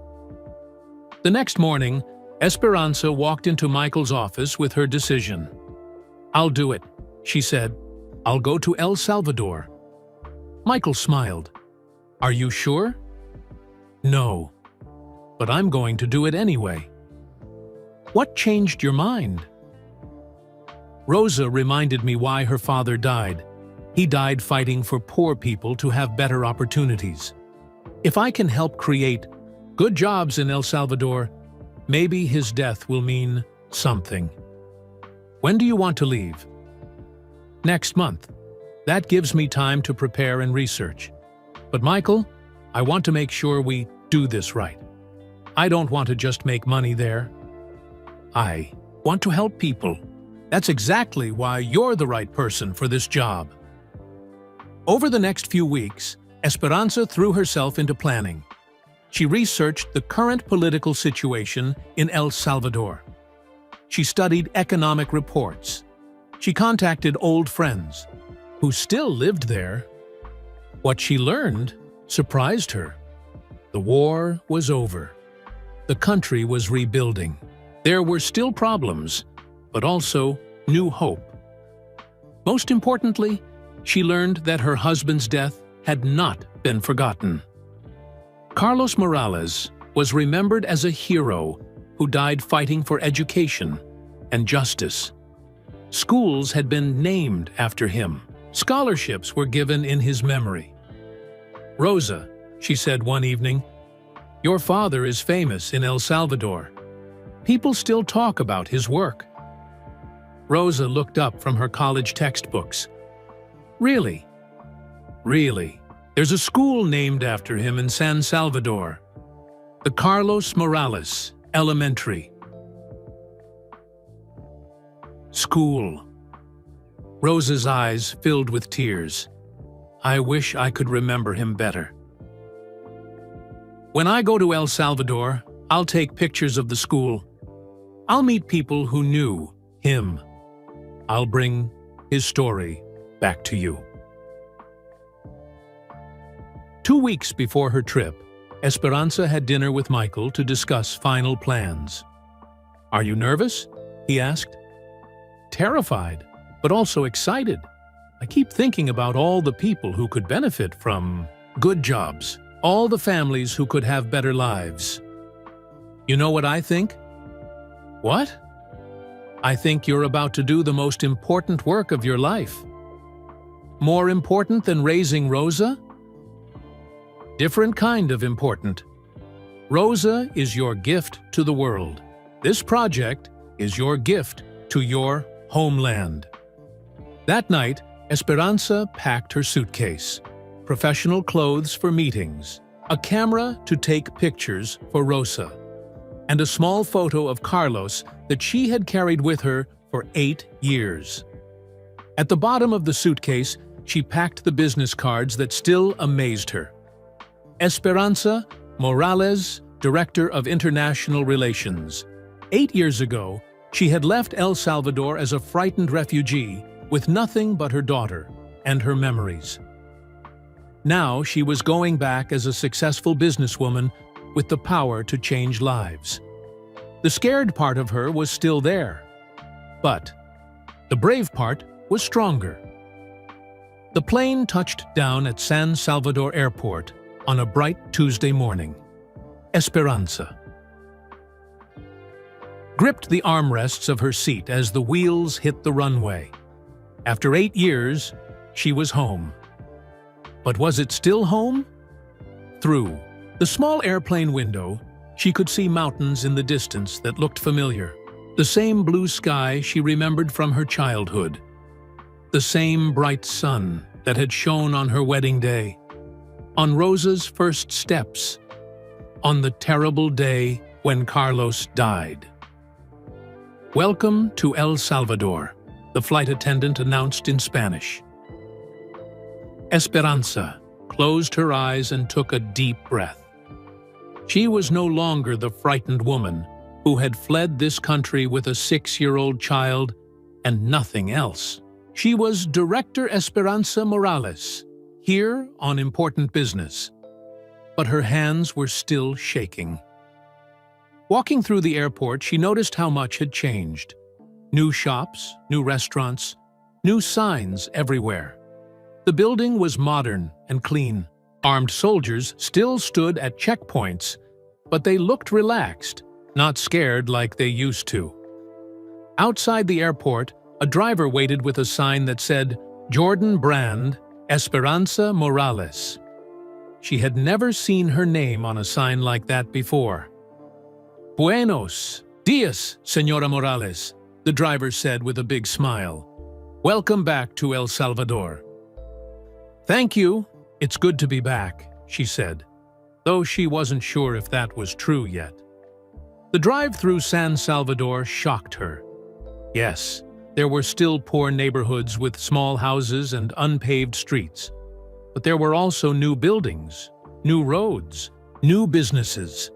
A: The next morning, Esperanza walked into Michael's office with her decision. I'll do it, she said. I'll go to El Salvador. Michael smiled. Are you sure? No, but I'm going to do it anyway. What changed your mind? Rosa reminded me why her father died. He died fighting for poor people to have better opportunities. If I can help create good jobs in El Salvador, maybe his death will mean something. When do you want to leave? Next month. That gives me time to prepare and research. But Michael, I want to make sure we do this right. I don't want to just make money there. I want to help people. That's exactly why you're the right person for this job. Over the next few weeks, Esperanza threw herself into planning. She researched the current political situation in El Salvador. She studied economic reports. She contacted old friends who still lived there. What she learned surprised her. The war was over. The country was rebuilding. There were still problems, but also new hope. Most importantly, she learned that her husband's death had not been forgotten. Carlos Morales was remembered as a hero who died fighting for education and justice. Schools had been named after him. Scholarships were given in his memory. Rosa, she said one evening, your father is famous in El Salvador. People still talk about his work. Rosa looked up from her college textbooks. Really? Really? There's a school named after him in San Salvador. The Carlos Morales Elementary School. Rosa's eyes filled with tears. I wish I could remember him better. When I go to El Salvador, I'll take pictures of the school. I'll meet people who knew him. I'll bring his story back to you. 2 weeks before her trip, Esperanza had dinner with Michael to discuss final plans. Are you nervous? He asked. Terrified. but also excited. I keep thinking about all the people who could benefit from good jobs, all the families who could have better lives. You know what I think? What? I think you're about to do the most important work of your life. More important than raising Rosa? Different kind of important. Rosa is your gift to the world. This project is your gift to your homeland. That night, Esperanza packed her suitcase, professional clothes for meetings, a camera to take pictures for Rosa, and a small photo of Carlos that she had carried with her for 8 years. At the bottom of the suitcase, she packed the business cards that still amazed her. Esperanza Morales, Director of International Relations. 8 years ago, she had left El Salvador as a frightened refugee with nothing but her daughter and her memories. Now she was going back as a successful businesswoman with the power to change lives. The scared part of her was still there, but the brave part was stronger. The plane touched down at San Salvador Airport on a bright Tuesday morning. Esperanza gripped the armrests of her seat as the wheels hit the runway. After 8 years, she was home. But was it still home? Through the small airplane window, she could see mountains in the distance that looked familiar. The same blue sky she remembered from her childhood. The same bright sun that had shone on her wedding day. On Rosa's first steps. On the terrible day when Carlos died. "Welcome to El Salvador," the flight attendant announced in Spanish. Esperanza closed her eyes and took a deep breath. She was no longer the frightened woman who had fled this country with a 6-year-old child and nothing else. She was Director Esperanza Morales, here on important business. But her hands were still shaking. Walking through the airport, she noticed how much had changed. New shops, new restaurants, new signs everywhere. The building was modern and clean. Armed soldiers still stood at checkpoints, but they looked relaxed, not scared like they used to. Outside the airport, a driver waited with a sign that said, "Jordan Brand, Esperanza Morales." She had never seen her name on a sign like that before. "Buenos dias, Señora Morales," the driver said with a big smile. "Welcome back to El Salvador." "Thank you. It's good to be back," she said, though she wasn't sure if that was true yet. The drive through San Salvador shocked her. Yes, there were still poor neighborhoods with small houses and unpaved streets. But there were also new buildings, new roads, new businesses.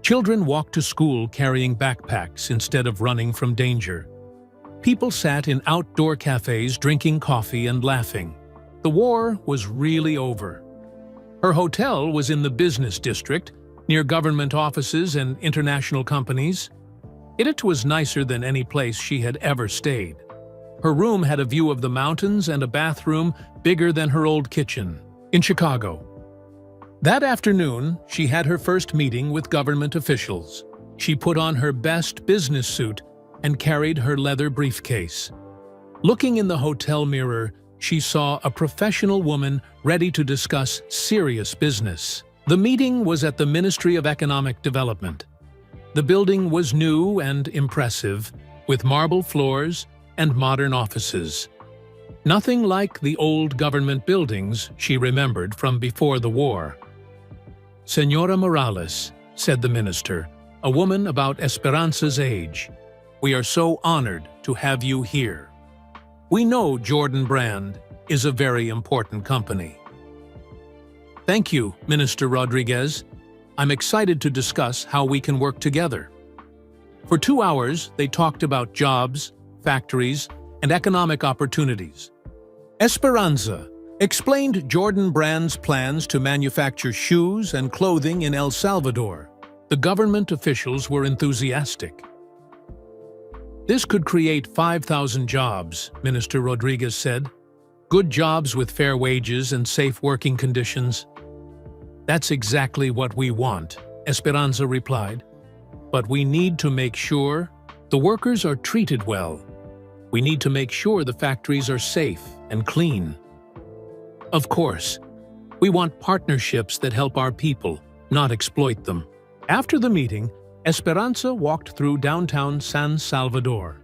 A: Children walked to school carrying backpacks instead of running from danger. People sat in outdoor cafes drinking coffee and laughing. The war was really over. Her hotel was in the business district, near government offices and international companies. It was nicer than any place she had ever stayed. Her room had a view of the mountains and a bathroom bigger than her old kitchen in Chicago. That afternoon, she had her first meeting with government officials. She put on her best business suit and carried her leather briefcase. Looking in the hotel mirror, she saw a professional woman ready to discuss serious business. The meeting was at the Ministry of Economic Development. The building was new and impressive, with marble floors and modern offices. Nothing like the old government buildings she remembered from before the war. "Señora Morales," said the minister, a woman about Esperanza's age, "we are so honored to have you here. We know Jordan Brand is a very important company." "Thank you, Minister Rodriguez. I'm excited to discuss how we can work together." For 2 hours, they talked about jobs, factories, and economic opportunities. Esperanza explained Jordan Brand's plans to manufacture shoes and clothing in El Salvador. The government officials were enthusiastic. This could create 5,000 jobs, Minister Rodriguez said. Good jobs with fair wages and safe working conditions. That's exactly what we want, Esperanza replied. But we need to make sure the workers are treated well. We need to make sure the factories are safe and clean. Of course, we want partnerships that help our people, not exploit them. After the meeting, Esperanza walked through downtown San Salvador.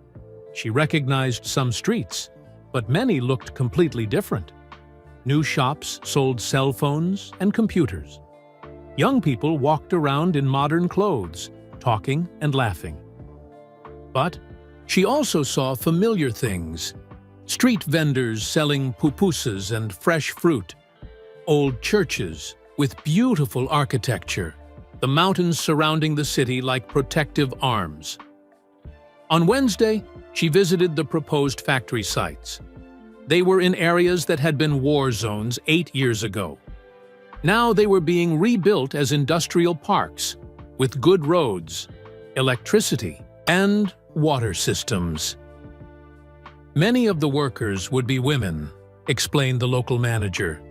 A: She recognized some streets, but many looked completely different. New shops sold cell phones and computers. Young people walked around in modern clothes, talking and laughing. But she also saw familiar things. Street vendors selling pupusas and fresh fruit. Old churches with beautiful architecture. The mountains surrounding the city like protective arms. On Wednesday, she visited the proposed factory sites. They were in areas that had been war zones 8 years ago. Now they were being rebuilt as industrial parks, with good roads, electricity, and water systems. Many of the workers would be women, explained the local manager.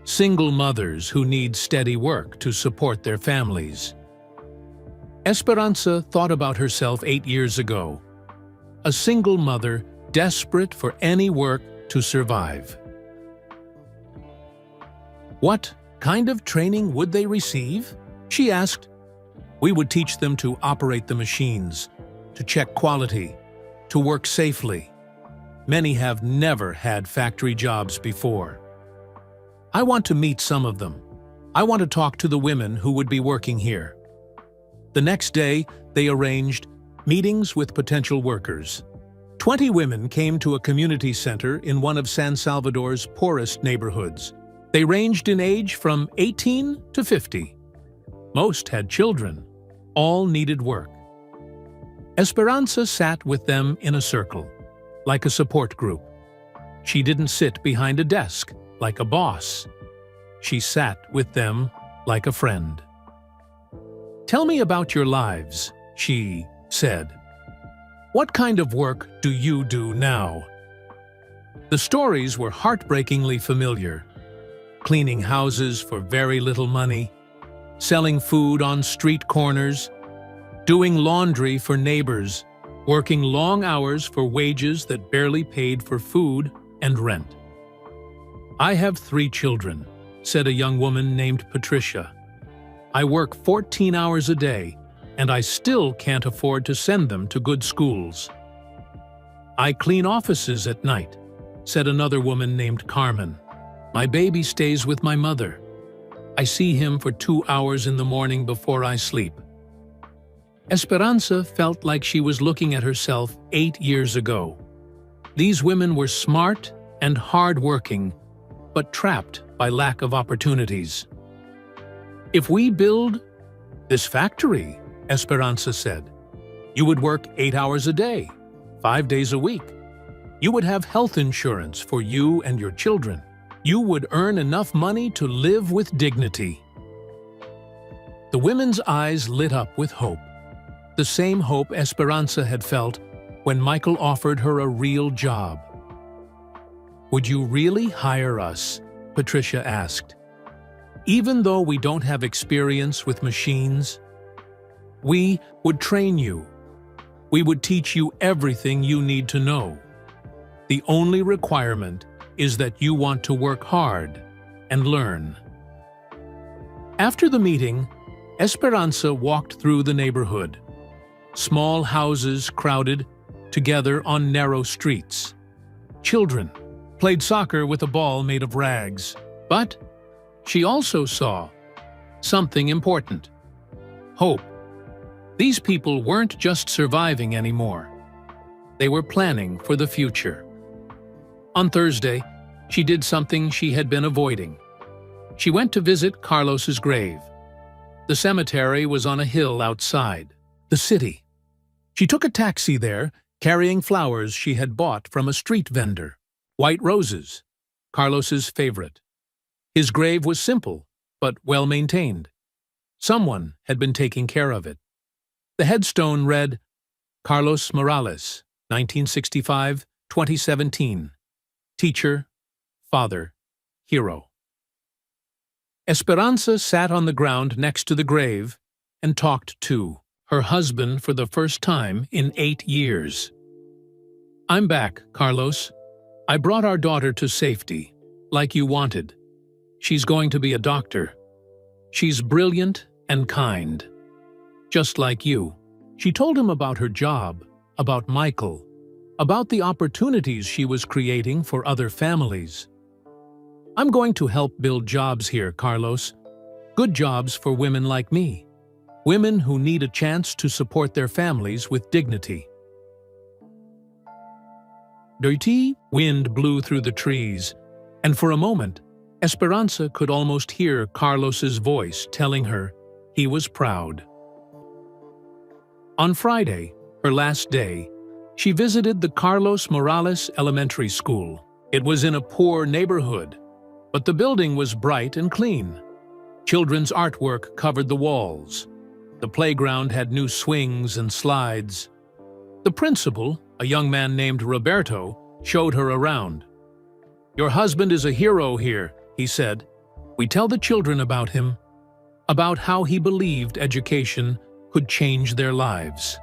A: Single mothers who need steady work to support their families. Esperanza thought about herself 8 years ago. A single mother desperate for any work to survive. What kind of training would they receive? She asked. We would teach them to operate the machines, to check quality, to work safely. Many have never had factory jobs before. I want to meet some of them. I want to talk to the women who would be working here. The next day, they arranged meetings with potential workers. 20 women came to a community center in one of San Salvador's poorest neighborhoods. They ranged in age from 18 to 50. Most had children. All needed work. Esperanza sat with them in a circle, like a support group. She didn't sit behind a desk, like a boss. She sat with them like a friend. Tell me about your lives, she said. What kind of work do you do now? The stories were heartbreakingly familiar. Cleaning houses for very little money, selling food on street corners, doing laundry for neighbors, working long hours for wages that barely paid for food and rent. I have 3 children, said a young woman named Patricia. I work 14 hours a day, and I still can't afford to send them to good schools. I clean offices at night, said another woman named Carmen. My baby stays with my mother. I see him for 2 hours in the morning before I sleep. Esperanza felt like she was looking at herself 8 years ago. These women were smart and hard-working, but trapped by lack of opportunities. If we build this factory, Esperanza said, you would work 8 hours a day, 5 days a week. You would have health insurance for you and your children. You would earn enough money to live with dignity. The women's eyes lit up with hope. The same hope Esperanza had felt when Michael offered her a real job. Would you really hire us? Patricia asked. Even though we don't have experience with machines, we would train you. We would teach you everything you need to know. The only requirement is that you want to work hard and learn. After the meeting, Esperanza walked through the neighborhood. Small houses crowded together on narrow streets. Children played soccer with a ball made of rags. But she also saw something important: hope. These people weren't just surviving anymore. They were planning for the future. On Thursday, she did something she had been avoiding. She went to visit Carlos's grave. The cemetery was on a hill outside the city. She took a taxi there, carrying flowers she had bought from a street vendor. White roses, Carlos's favorite. His grave was simple, but well-maintained. Someone had been taking care of it. The headstone read, Carlos Morales, 1965-2017. Teacher, father, hero. Esperanza sat on the ground next to the grave and talked to her husband for the first time in 8 years. "I'm back, Carlos. I brought our daughter to safety, like you wanted. She's going to be a doctor. She's brilliant and kind, just like you." She told him about her job, about Michael, about the opportunities she was creating for other families. "I'm going to help build jobs here, Carlos. Good jobs for women like me. Women who need a chance to support their families with dignity." Dirty wind blew through the trees, and for a moment, Esperanza could almost hear Carlos's voice telling her he was proud. On Friday, her last day, she visited the Carlos Morales Elementary School. It was in a poor neighborhood, but the building was bright and clean. Children's artwork covered the walls. The playground had new swings and slides. The principal, a young man named Roberto, showed her around. "Your husband is a hero here," he said. "We tell the children about him, about how he believed education could change their lives."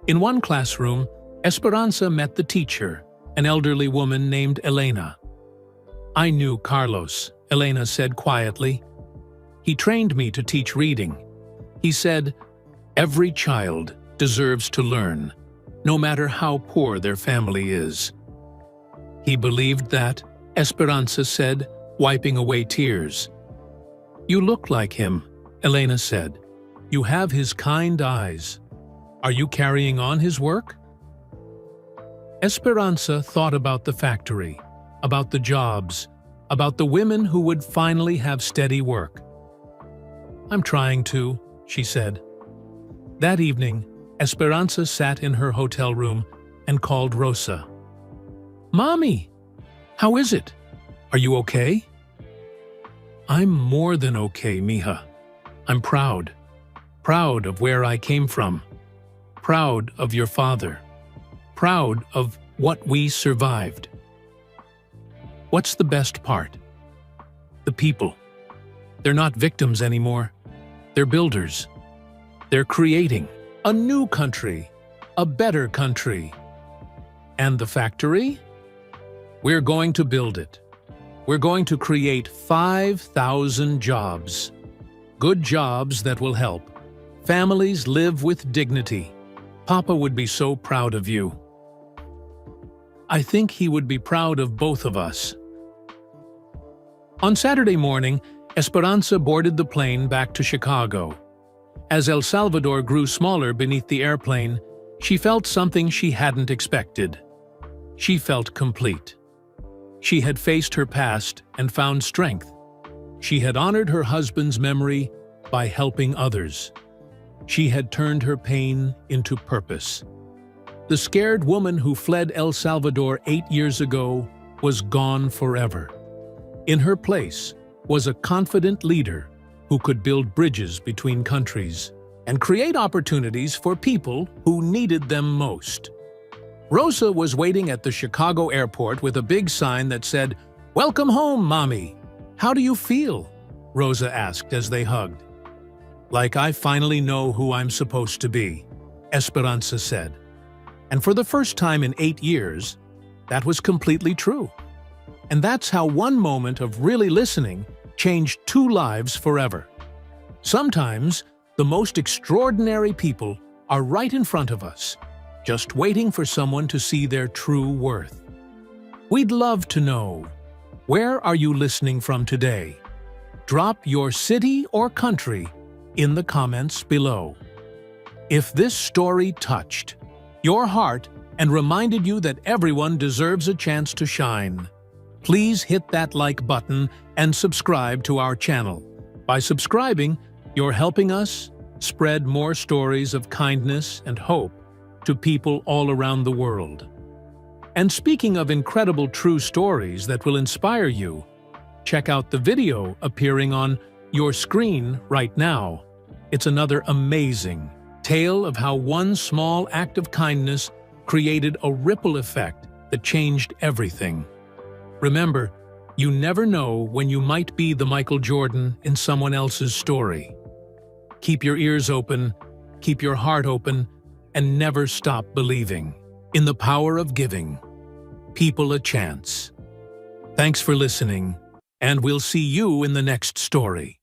A: In one classroom, Esperanza met the teacher, an elderly woman named Elena. "I knew Carlos," Elena said quietly. "He trained me to teach reading. He said, 'Every child deserves to learn, no matter how poor their family is.'" "He believed that," Esperanza said, wiping away tears. "You look like him," Elena said. "You have his kind eyes. Are you carrying on his work?" Esperanza thought about the factory, about the jobs, about the women who would finally have steady work. "I'm trying to," she said. That evening, Esperanza sat in her hotel room and called Rosa. "Mommy, how is it? Are you okay?" "I'm more than okay, mija. I'm proud. Proud of where I came from. Proud of your father. Proud of what we survived." "What's the best part?" "The people. They're not victims anymore. They're builders. They're creating a new country, a better country." "And the factory? We're going to build it. We're going to create 5,000 jobs. Good jobs that will help families live with dignity. Papa would be so proud of you." "I think he would be proud of both of us." On Saturday morning, Esperanza boarded the plane back to Chicago. As El Salvador grew smaller beneath the airplane, she felt something she hadn't expected. She felt complete. She had faced her past and found strength. She had honored her husband's memory by helping others. She had turned her pain into purpose. The scared woman who fled El Salvador 8 years ago was gone forever. In her place was a confident leader who could build bridges between countries and create opportunities for people who needed them most. Rosa was waiting at the Chicago airport with a big sign that said, "Welcome home, Mommy." "How do you feel?" Rosa asked as they hugged. "Like I finally know who I'm supposed to be," Esperanza said. And for the first time in 8 years, that was completely true. And that's how one moment of really listening changed 2 lives forever. Sometimes, the most extraordinary people are right in front of us, just waiting for someone to see their true worth. We'd love to know, where are you listening from today? Drop your city or country in the comments below. If this story touched your heart and reminded you that everyone deserves a chance to shine, please hit that like button and subscribe to our channel. By subscribing, you're helping us spread more stories of kindness and hope to people all around the world. And speaking of incredible true stories that will inspire you, check out the video appearing on your screen right now. It's another amazing tale of how one small act of kindness created a ripple effect that changed everything. Remember, you never know when you might be the Michael Jordan in someone else's story. Keep your ears open, keep your heart open, and never stop believing in the power of giving people a chance. Thanks for listening, and we'll see you in the next story.